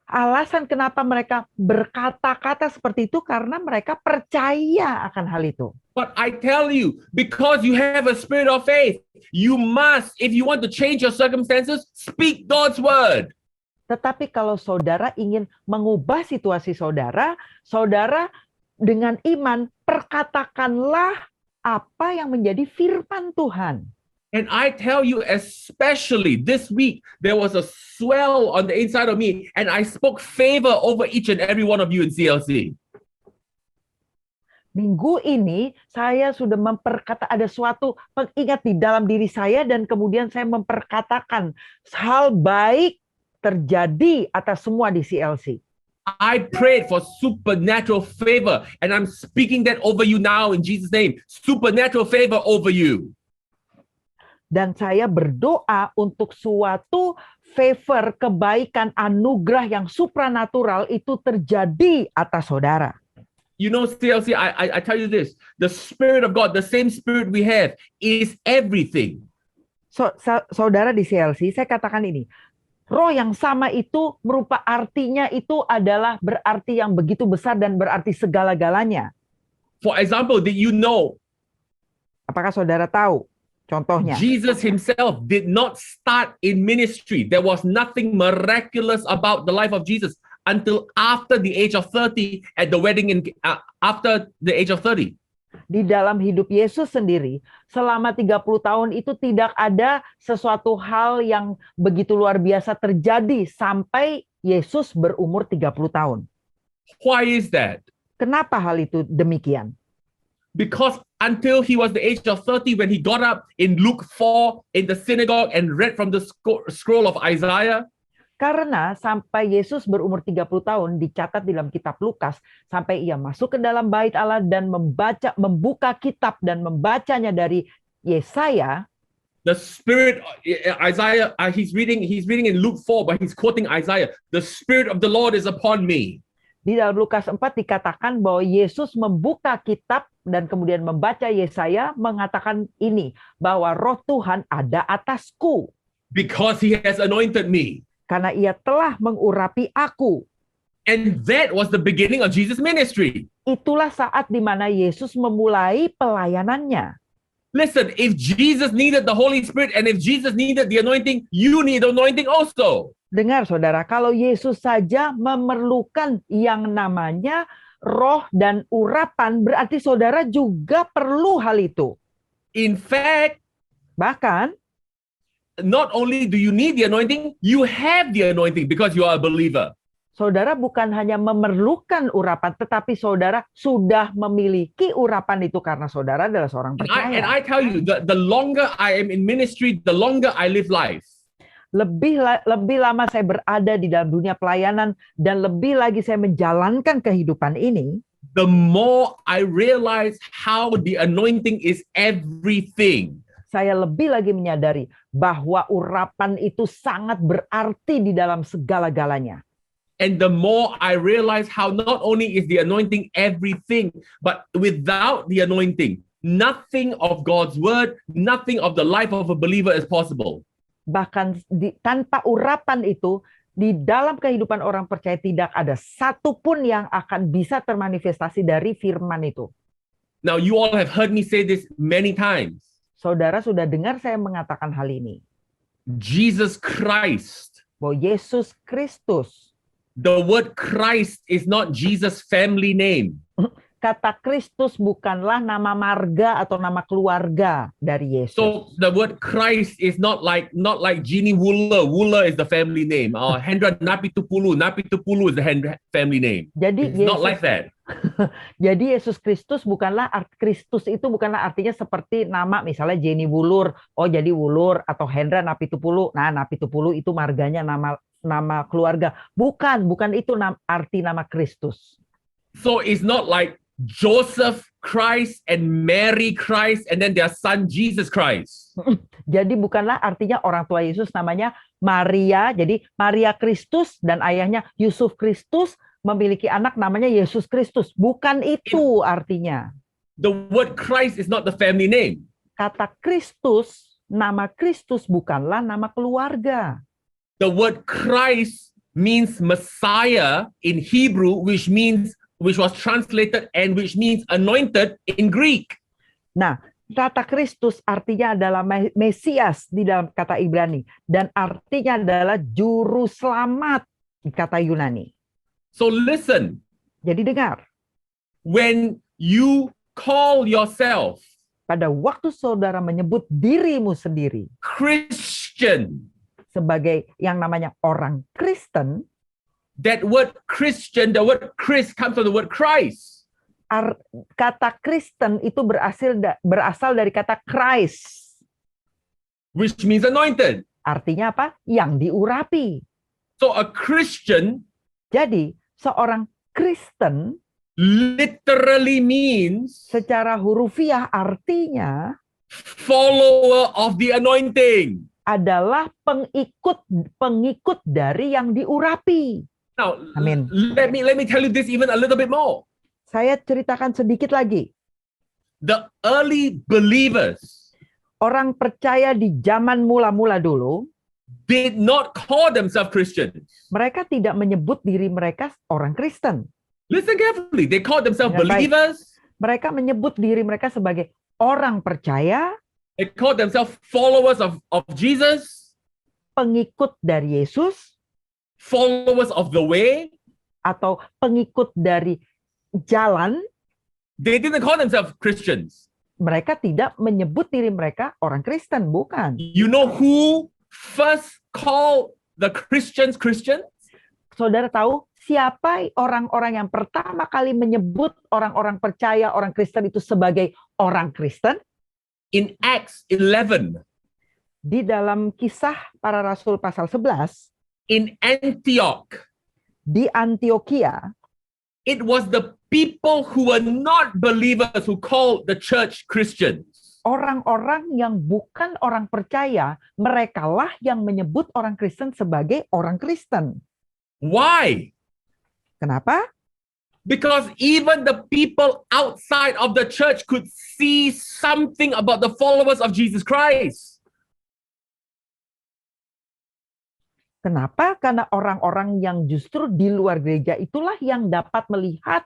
Alasan kenapa mereka berkata-kata seperti itu karena mereka percaya akan hal itu.
But I tell you, because you have a spirit of faith, you must, if you want to change your circumstances, speak God's word.
Tetapi kalau saudara ingin mengubah situasi saudara, saudara dengan iman perkatakanlah apa yang menjadi firman Tuhan.
And I tell you, especially this week, there was a swell on the inside of me, and I spoke favor over each and every one of you in CLC.
Minggu ini saya sudah ada suatu pengingat di dalam diri saya dan kemudian saya memperkatakan hal baik terjadi atas semua di CLC.
I prayed for supernatural favor, and I'm speaking that over you now in Jesus' name. Supernatural favor over you.
Dan saya berdoa untuk suatu favor, kebaikan, anugerah yang supranatural itu terjadi atas saudara.
You know, CLC, I tell you this, the Spirit of God, the same Spirit we have, is everything.
Saudara di CLC, saya katakan ini, roh yang sama itu artinya itu adalah berarti yang begitu besar dan berarti segala-galanya.
For example, did you know?
Apakah saudara tahu? Contohnya.
Jesus himself did not start in ministry. There was nothing miraculous about the life of Jesus until after the age of 30 at the wedding after the age of 30.
Di dalam hidup Yesus sendiri, selama 30 tahun itu tidak ada sesuatu hal yang begitu luar biasa terjadi sampai Yesus berumur 30 tahun.
Why is that?
Kenapa hal itu demikian?
Because until he was the age of 30, when he got up in Luke 4 in the synagogue and read from the scroll of Isaiah,
karena sampai Yesus berumur 30 tahun dicatat di dalam kitab Lukas, sampai ia masuk ke dalam bait Allah dan membuka kitab dan membacanya dari Yesaya,
the Spirit, Isaiah, he's reading in Luke 4, but he's quoting Isaiah. The Spirit of the Lord is upon me.
Di dalam Lukas 4 dikatakan bahwa Yesus membuka kitab dan kemudian membaca Yesaya mengatakan ini, bahwa roh Tuhan ada atasku.
Because he has anointed me.
Karena ia telah mengurapi aku.
And that was the beginning of Jesus' ministry.
Itulah saat di mana Yesus memulai pelayanannya.
Listen, if Jesus needed the Holy Spirit and if Jesus needed the anointing, you need the anointing also.
Dengar saudara, kalau Yesus saja memerlukan yang namanya roh dan urapan, berarti saudara juga perlu hal itu.
In fact,
bahkan
not only do you need the anointing, you have the anointing because you are a believer.
Saudara bukan hanya memerlukan urapan, tetapi saudara sudah memiliki urapan itu karena saudara adalah seorang
And
percaya.
I tell you, the longer I am in ministry, the longer I live life.
Lebih lama saya berada di dalam dunia pelayanan dan lebih lagi saya menjalankan kehidupan ini,
the more I realize how the anointing is everything.
saya lebih lagi menyadari bahwa urapan itu sangat berarti di dalam segala-galanya.
And the more I realize how not only is the anointing everything, but without the anointing, nothing of God's word, nothing of the life of a believer is possible.
Bahkan tanpa urapan itu, di dalam kehidupan orang percaya tidak ada satupun yang akan bisa termanifestasi dari firman itu.
Now, you all have heard me say this many times.
Saudara sudah dengar saya mengatakan hal ini.
Jesus Christ.
Bahwa Yesus Kristus.
The word Christ is not Jesus' family name.
Kata Kristus bukanlah nama marga atau nama keluarga dari Yesus.
So the word Christ is not like Jeannie Wooler. Wooler is the family name. Or Hendra Napitupulu. Napitupulu is the family name.
Jadi
it's not like that.
Jadi Yesus Kristus bukanlah Kristus itu bukanlah artinya seperti nama misalnya Jenny Wulur. Oh jadi Wulur atau Hendra Napitupulu. Nah Napitupulu itu marganya nama keluarga. Bukan itu arti nama Kristus.
So it's not like Joseph Christ and Mary Christ and then their son Jesus Christ.
Jadi bukanlah artinya orang tua Yesus namanya Maria. Jadi Maria Kristus dan ayahnya Yusuf Kristus memiliki anak namanya Yesus Kristus. Bukan itu artinya.
The word Christ is not the family name.
Kata Kristus, nama Kristus bukanlah nama keluarga.
The word Christ means Messiah in Hebrew, which was translated and which means anointed in Greek.
Nah, kata Kristus artinya adalah Mesias di dalam kata Ibrani dan artinya adalah juru selamat di kata Yunani.
So listen.
Jadi dengar.
When you call yourself
pada waktu saudara menyebut dirimu sendiri
Christian,
sebagai yang namanya orang Kristen,
that word Christian, the word Chris comes from the word Christ.
Kata Kristen itu berasal dari kata Christ,
which means anointed.
Artinya apa? Yang diurapi.
So a Christian,
jadi seorang Kristen
literally means
secara hurufiah artinya
follower of the anointing.
Adalah pengikut dari yang diurapi.
Now,
Amin.
Let me tell you this even a little bit more.
Saya ceritakan sedikit lagi.
The early believers,
orang percaya di zaman mula-mula dulu,
did not call themselves Christians.
Mereka tidak menyebut diri mereka orang Kristen.
Listen carefully. They called themselves believers.
Mereka menyebut diri mereka sebagai orang percaya.
They called themselves followers of Jesus.
Pengikut dari Yesus.
Followers of the way.
Atau pengikut dari jalan.
They didn't call themselves Christians.
Mereka tidak menyebut diri mereka orang Kristen, bukan.
You know who first called the Christians Christians?
Saudara tahu siapa orang-orang yang pertama kali menyebut orang-orang percaya, orang Kristen itu sebagai orang Kristen?
In Acts 11.
Di dalam Kisah Para Rasul pasal 11.
In Antioch.
Di Antioquia.
It was the people who were not believers who called the church Christians.
Orang-orang yang bukan orang percaya, merekalah yang menyebut orang Kristen sebagai orang Kristen.
Why?
Kenapa?
Because even the people outside of the church could see something about the followers of Jesus Christ.
Kenapa? Karena orang-orang yang justru di luar gereja itulah yang dapat melihat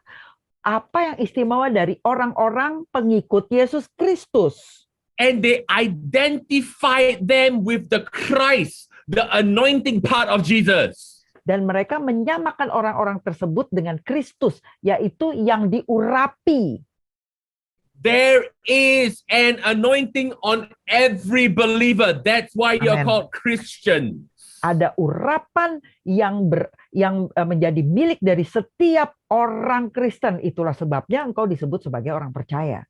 apa yang istimewa dari orang-orang pengikut Yesus Kristus.
And they identified them with the Christ, the anointing part of Jesus.
Dan mereka menyamakan orang-orang tersebut dengan Kristus, yaitu yang diurapi.
There is an anointing on every believer. That's why you're
Amen.
called Christian.
Ada urapan yang menjadi milik dari setiap orang Kristen. Itulah sebabnya engkau disebut sebagai orang percaya.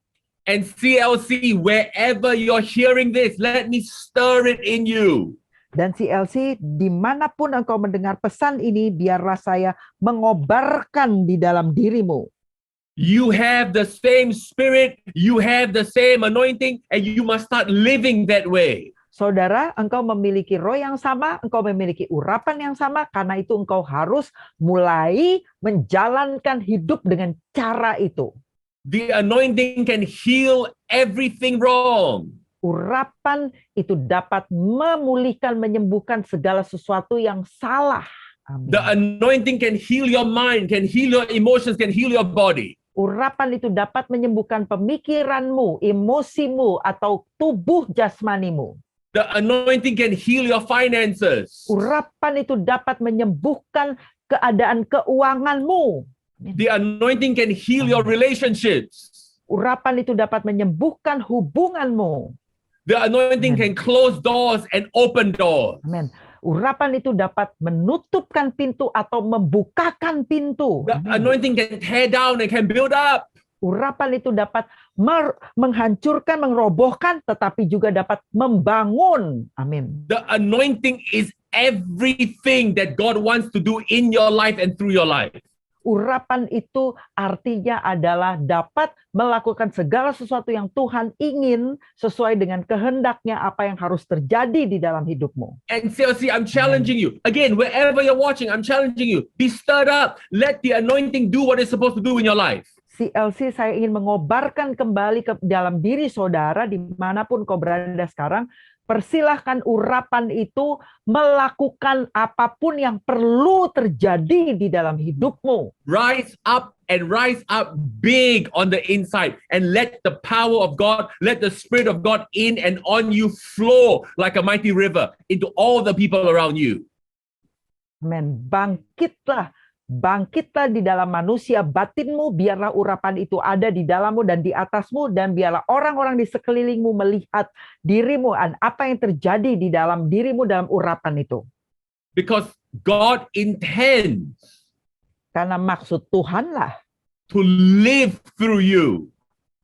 And CLC, wherever you're hearing this, let me stir it in you.
Dan CLC, dimanapun engkau mendengar pesan ini, biarlah saya mengobarkan di dalam dirimu.
You have the same spirit, you have the same anointing, and you must start living that way.
Saudara, engkau memiliki roh yang sama, engkau memiliki urapan yang sama, karena itu engkau harus mulai menjalankan hidup dengan cara itu.
The anointing can heal everything wrong.
Urapan itu dapat memulihkan, menyembuhkan segala sesuatu yang salah. Amin.
The anointing can heal your mind, can heal your emotions, can heal your body.
Urapan itu dapat menyembuhkan pemikiranmu, emosimu, atau tubuh jasmanimu.
The anointing can heal your finances.
Urapan itu dapat menyembuhkan keadaan keuanganmu.
The anointing can heal your relationships.
Urapan itu dapat menyembuhkan hubunganmu.
The anointing can close doors and open doors.
Amin. Urapan itu dapat menutupkan pintu atau membukakan pintu.
The anointing can tear down and can build up.
Urapan itu dapat menghancurkan, merobohkan, tetapi juga dapat membangun. Amin.
The anointing is everything that God wants to do in your life and through your life.
Urapan itu artinya adalah dapat melakukan segala sesuatu yang Tuhan ingin sesuai dengan kehendaknya, apa yang harus terjadi di dalam hidupmu.
And CLC, I'm challenging you. Again, wherever you're watching, I'm challenging you. Be stirred up. Let the anointing do what it's supposed to do in your life.
CLC, saya ingin mengobarkan kembali ke dalam diri saudara dimanapun kau berada sekarang. Persilahkan urapan itu melakukan apapun yang perlu terjadi di dalam hidupmu.
Rise up and rise up big on the inside and let the power of God, let the Spirit of God in and on you flow like a mighty river into all the people around you.
Amen. Bangkitlah. Bangkitlah di dalam manusia batinmu, biarlah urapan itu ada di dalammu dan di atasmu, dan biarlah orang-orang di sekelilingmu melihat dirimu dan apa yang terjadi di dalam dirimu dalam urapan itu.
Because God intends
Karena maksud Tuhanlah
to live through you.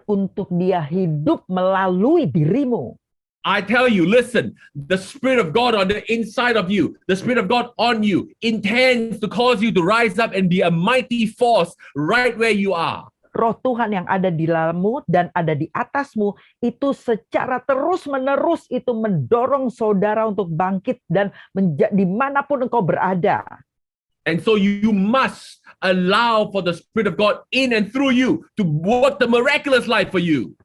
untuk dia hidup melalui dirimu.
I tell you, listen, the Spirit of God on the inside of you, the Spirit of God on you intends to cause you to rise up and be a mighty force right where you are.
Roh Tuhan yang ada di dalammu dan ada di atasmu itu secara terus-menerus itu mendorong saudara untuk bangkit dan dimanapun engkau berada.
And so you must allow for the Spirit of God in and through you to work the miraculous life for you.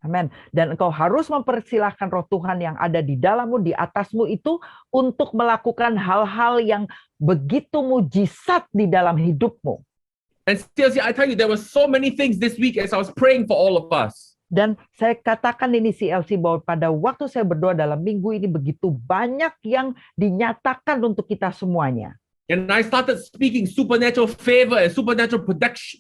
Amin. Dan engkau harus mempersilahkan roh Tuhan yang ada di dalammu, di atasmu itu untuk melakukan hal-hal yang begitu mujizat di dalam hidupmu.
And still, I tell you, there were so many things this week as I was praying for all of us.
Dan saya katakan ini CLC bahwa pada waktu saya berdoa dalam minggu ini begitu banyak yang dinyatakan untuk kita semuanya.
And I started speaking supernatural favor and supernatural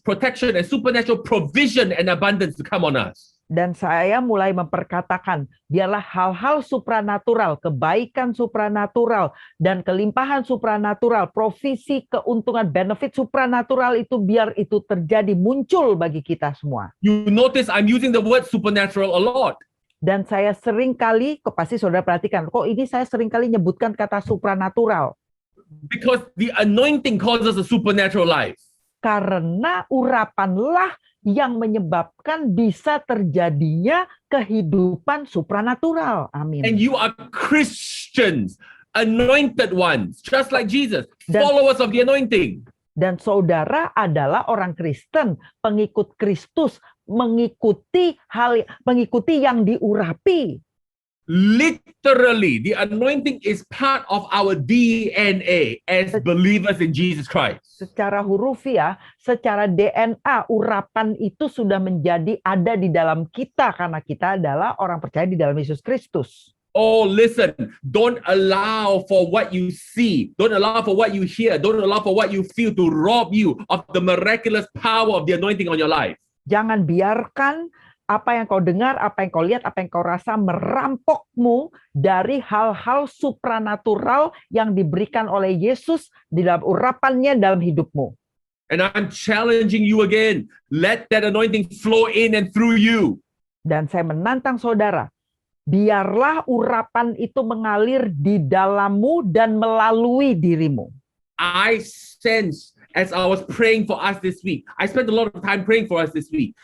protection and supernatural provision and abundance to come on us.
Dan saya mulai memperkatakan, biarlah hal-hal supranatural, kebaikan supranatural, dan kelimpahan supranatural, provisi, keuntungan, benefit supranatural itu biar itu terjadi, muncul bagi kita semua.
You notice I'm using the word supernatural a lot.
Dan saya seringkali, pasti saudara perhatikan, kok ini saya seringkali nyebutkan kata supranatural.
Because the anointing causes a supernatural life.
Karena urapanlah yang menyebabkan bisa terjadinya kehidupan supranatural. Amin.
And you are Christians, anointed ones, just like Jesus, followers of the anointing.
Dan saudara adalah orang Kristen, pengikut Kristus, mengikuti yang diurapi.
Literally, the anointing is part of our DNA as believers in Jesus Christ.
Secara hurufiah, secara DNA, urapan itu sudah menjadi ada di dalam kita karena kita adalah orang percaya di dalam Yesus Kristus.
Oh, listen, don't allow for what you see, don't allow for what you hear, don't allow for what you feel to rob you of the miraculous power of the anointing on your life.
Jangan biarkan apa yang kau dengar, apa yang kau lihat, apa yang kau rasa merampokmu dari hal-hal supranatural yang diberikan oleh Yesus di dalam urapannya dalam hidupmu.
And I'm challenging you again. Let that anointing flow in and through you.
Dan saya menantang saudara, biarlah urapan itu mengalir di dalammu dan melalui dirimu.
I sense as I was praying for us this week, I spent a lot of time praying for us this week.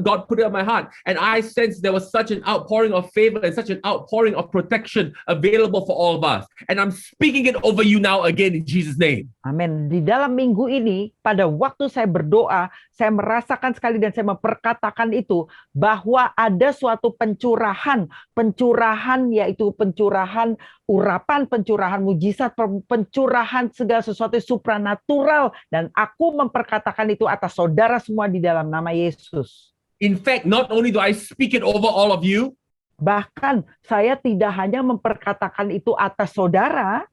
God put it on my heart, and I sensed there was such an outpouring of favor and such an outpouring of protection available for all of us. And I'm speaking it over you now again in Jesus' name.
Amin. Di dalam minggu ini, pada waktu saya berdoa, saya merasakan sekali dan saya memperkatakan itu, bahwa ada suatu pencurahan yaitu pencurahan urapan, pencurahan mujizat, pencurahan segala sesuatu supranatural. Dan aku memperkatakan itu atas saudara semua di dalam nama Yesus.
In fact, not only do I speak it over all of you,
bahkan saya tidak hanya memperkatakan itu atas saudara,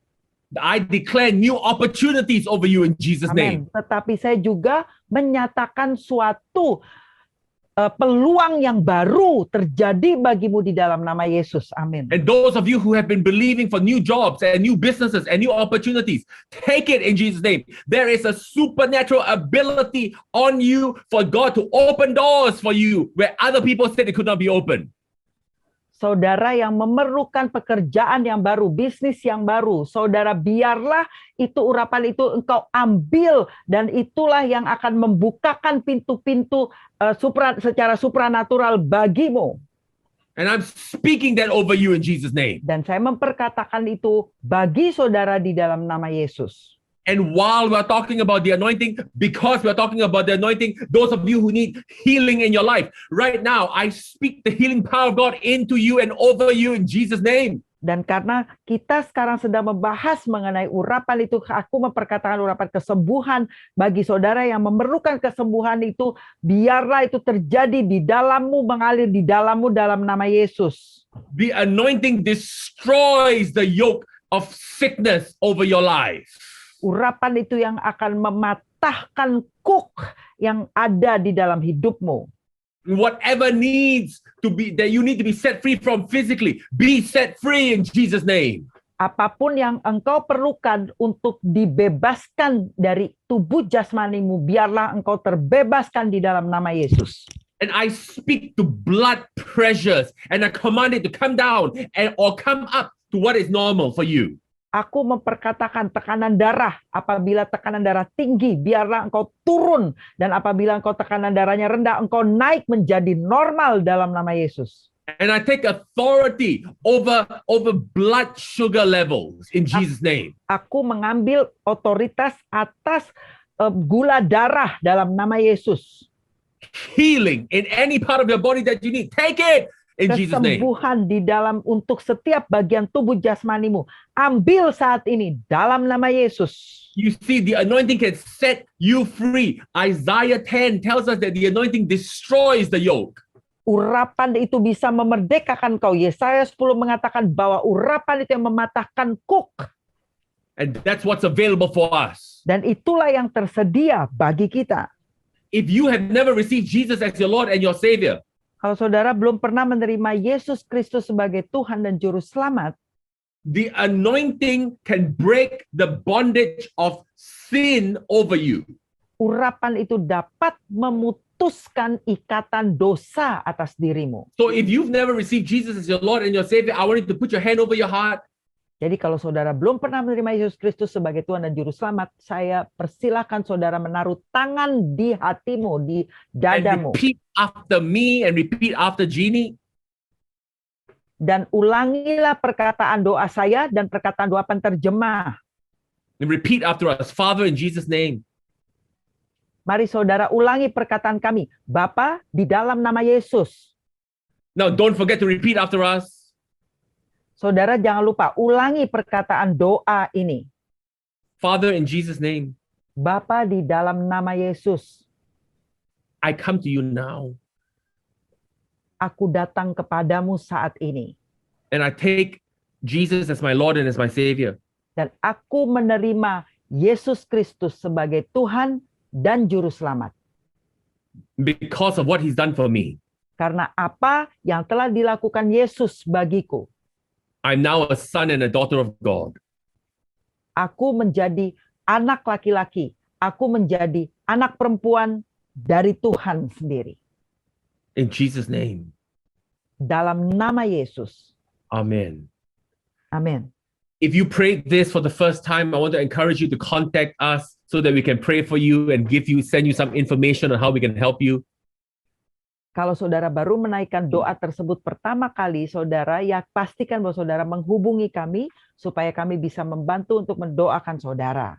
I declare new opportunities over you in Jesus' name.
Amin. Tetapi saya juga menyatakan suatu peluang yang baru terjadi bagimu di dalam nama Yesus. Amin.
And those of you who have been believing for new jobs and new businesses and new opportunities, take it in Jesus' name. There is a supernatural ability on you for God to open doors for you where other people said it could not be open.
Saudara yang memerlukan pekerjaan yang baru, bisnis yang baru, saudara biarlah itu urapan itu engkau ambil, dan itulah yang akan membukakan pintu-pintu secara supranatural bagimu.
And I'm speaking that over you in Jesus' name.
Dan saya memperkatakan itu bagi saudara di dalam nama Yesus.
And while we're talking about the anointing, because we're talking about the anointing, those of you who need healing in your life, right now, I speak the healing power of God into you and over you in Jesus' name.
Dan karena kita sekarang sedang membahas mengenai urapan itu, aku memperkatakan urapan kesembuhan bagi saudara yang memerlukan kesembuhan itu, biarlah itu terjadi di dalammu, mengalir di dalammu dalam nama Yesus.
The anointing destroys the yoke of sickness over your life.
Urapan itu yang akan mematahkan kuk yang ada di dalam hidupmu.
Whatever needs to be that you need to be set free from physically, be set free in Jesus' name.
Apapun yang engkau perlukan untuk dibebaskan dari tubuh jasmanimu, biarlah engkau terbebaskan di dalam nama Yesus.
And I speak to blood pressures and I command it to come down or come up to what is normal for you.
Aku memperkatakan tekanan darah, apabila tekanan darah tinggi, biarlah engkau turun. Dan apabila engkau tekanan darahnya rendah, engkau naik menjadi normal dalam nama Yesus.
And I take authority over blood sugar levels in Jesus' name.
Aku mengambil otoritas atas gula darah dalam nama Yesus.
Healing in any part of your body that you need, take it. In Jesus' name.
Kesembuhan di dalam untuk setiap bagian tubuh jasmanimu, ambil saat ini dalam nama Yesus.
You see, the anointing can set you free. Isaiah 10 tells us that the anointing destroys the yoke.
Urapan itu bisa memerdekakan kau. Yesaya 10 mengatakan bahwa urapan itu yang mematahkan kuk.
And that's what's available for us.
Dan itulah yang tersedia bagi kita.
If you have never received Jesus as your Lord and your Savior,
kalau saudara belum pernah menerima Yesus Kristus sebagai Tuhan dan Juru Selamat,
the anointing can break the bondage of sin over you.
Urapan itu dapat memutuskan ikatan dosa atas dirimu.
So if you've never received Jesus as your Lord and your Savior, I want you to put your hand over your heart.
Jadi kalau saudara belum pernah menerima Yesus Kristus sebagai Tuhan dan Juru Selamat, saya persilahkan saudara menaruh tangan di hatimu, di dadamu.
And repeat after me and repeat after Jeannie.
Dan ulangilah perkataan doa saya dan perkataan doa penterjemah.
And repeat after us. Father, in Jesus' name.
Mari saudara ulangi perkataan kami. Bapa, di dalam nama Yesus.
Now don't forget to repeat after us.
Saudara jangan lupa ulangi perkataan doa ini.
Father, in Jesus' name.
Bapa, di dalam nama Yesus.
I come to you now.
Aku datang kepadamu saat ini.
And I take Jesus as my Lord and as my Savior.
Dan aku menerima Yesus Kristus sebagai Tuhan dan Juru Selamat.
because of what he's done for me.
Karena apa yang telah dilakukan Yesus bagiku.
I'm now a son and a daughter of God.
Aku menjadi anak laki-laki. Aku menjadi anak perempuan dari Tuhan sendiri.
In Jesus' name.
Dalam nama Yesus.
Amen.
Amin.
If you prayed this for the first time, I want to encourage you to contact us so that we can pray for you and send you some information on how we can help you.
Kalau saudara baru menaikkan doa tersebut pertama kali, saudara ya pastikan bahwa saudara menghubungi kami supaya kami bisa membantu untuk mendoakan saudara.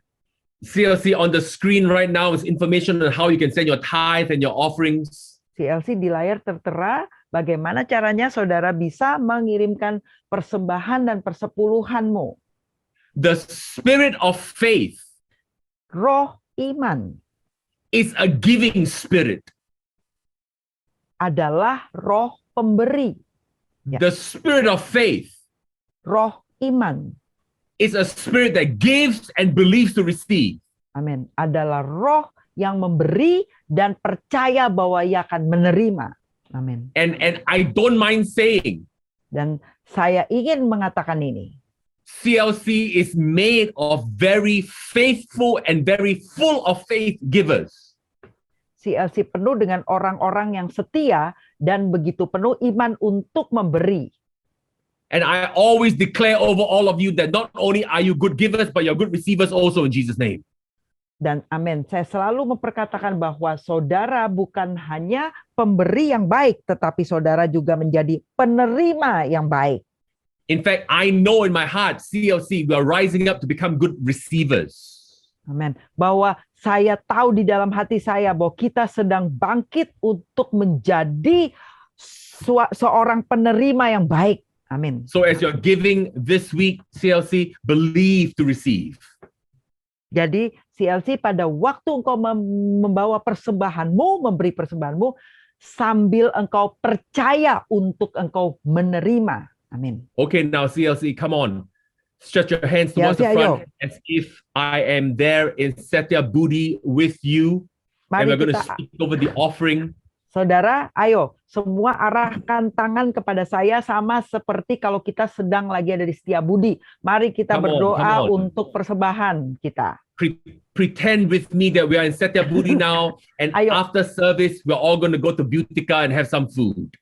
CLC on the screen right now is information on how you can send your tithe and your offerings.
CLC di layar tertera bagaimana caranya saudara bisa mengirimkan persembahan dan persepuluhanmu.
The spirit of faith
Roh iman
is a giving spirit.
adalah roh pemberi. Ya.
The spirit of faith
Roh iman,
is a spirit that gives and believes to receive.
amin, adalah roh yang memberi dan percaya bahwa ia akan menerima. Amin.
And I don't mind saying,
Dan saya ingin mengatakan ini.
CLC is made of very faithful and very full of faith givers.
CLC penuh dengan orang-orang yang setia dan begitu penuh iman untuk memberi.
And I always declare over all of you that not only are you good givers, but you're good receivers also in Jesus' name.
Dan amin, saya selalu memperkatakan bahwa saudara bukan hanya pemberi yang baik, tetapi saudara juga menjadi penerima yang baik.
In fact, I know in my heart, CLC, we are rising up to become good receivers.
Amin. Bahwa saya tahu di dalam hati saya bahwa kita sedang bangkit untuk menjadi seorang penerima yang baik. Amin.
So as you're giving this week, CLC, believe to receive.
Jadi CLC pada waktu engkau membawa persembahanmu, memberi persembahanmu, sambil engkau percaya untuk engkau menerima. Amin.
Okay, now CLC, come on. Stretch your hands towards the
CLC,
front as if I am there in Satya Budi with you. And
Mari
we're going to
kita,
speak over the offering.
saudara, ayo semua arahkan tangan kepada saya sama seperti kalau kita sedang lagi ada di Setiabudi. Mari kita
Come on,
berdoa
come on.
untuk persembahan kita.
Pretend with me that we are in Satya Budi now, and
Ayo.
after service, we're all going to go to Beautica and have some food.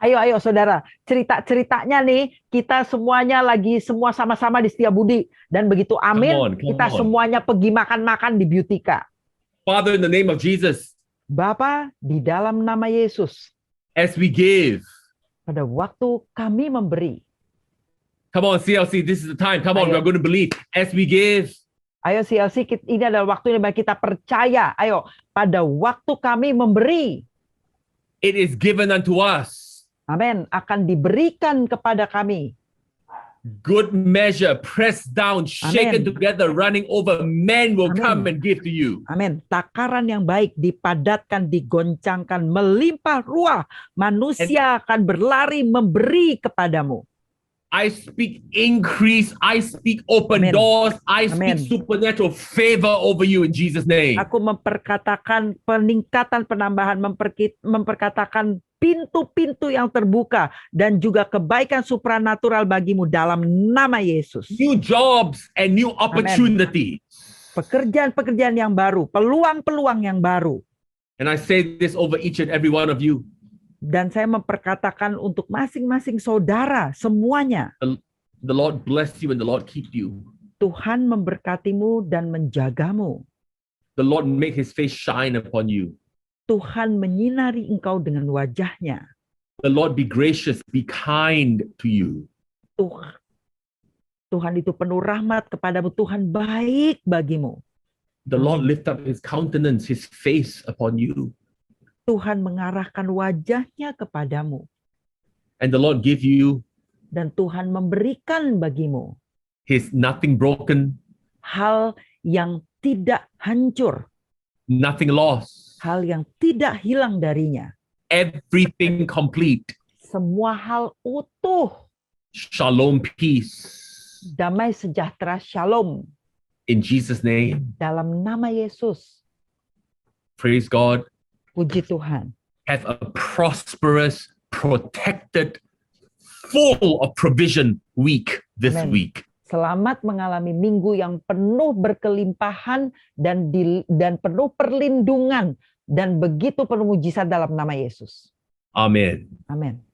Ayo saudara, cerita-ceritanya nih kita semuanya lagi semua sama-sama di Setiabudi dan begitu amin
Come
kita
on.
semuanya pergi makan-makan di Beautica.
Father, in the name of Jesus,
Bapa, di dalam nama Yesus,
as we give,
pada waktu kami memberi,
come on, CLC, this is the time. Come on,
Ayo.
we're going to believe. As we give,
ayo CLC, ini adalah waktu yang kita percaya. Ayo, pada waktu kami memberi,
it is given unto us.
amin, akan diberikan kepada kami.
Good measure, pressed down, shaken
Amen.
together, running over. Men will
Amen.
come and give to you.
Amin. Takaran yang baik dipadatkan, digoncangkan, melimpah ruah. Manusia akan berlari memberi kepadamu.
I speak increase. I speak open
Amen.
doors. I speak
Amen.
supernatural favor over you in Jesus' name.
Aku memperkatakan peningkatan, penambahan, memperkatakan pintu-pintu yang terbuka dan juga kebaikan supranatural bagimu dalam nama Yesus.
New jobs and new opportunities.
Pekerjaan-pekerjaan yang baru, peluang-peluang yang baru.
And I say this over each and every one of you.
Dan saya memperkatakan untuk masing-masing saudara semuanya.
The Lord bless you and the Lord keep you.
Tuhan memberkatimu dan menjagamu.
The Lord make his face shine upon you.
Tuhan menyinari engkau dengan wajahnya.
The Lord be gracious, be kind to you.
Tuhan itu penuh rahmat kepadamu. Tuhan baik bagimu.
The Lord lift up his countenance, his face upon you.
Tuhan mengarahkan wajahnya kepadamu.
And the Lord give you
Dan Tuhan memberikan bagimu
his nothing broken,
hal yang tidak hancur.
nothing lost,
Hal yang tidak hilang darinya.
everything complete.
Semua hal utuh.
Shalom, peace.
Damai sejahtera, shalom.
In Jesus' name,
Dalam nama Yesus.
praise God.
Puji Tuhan.
Have a prosperous, protected, full of provision week this
Amen.
week.
Selamat mengalami minggu yang penuh berkelimpahan dan penuh perlindungan dan begitu penuh mujizat dalam nama Yesus.
Amen.
Amin.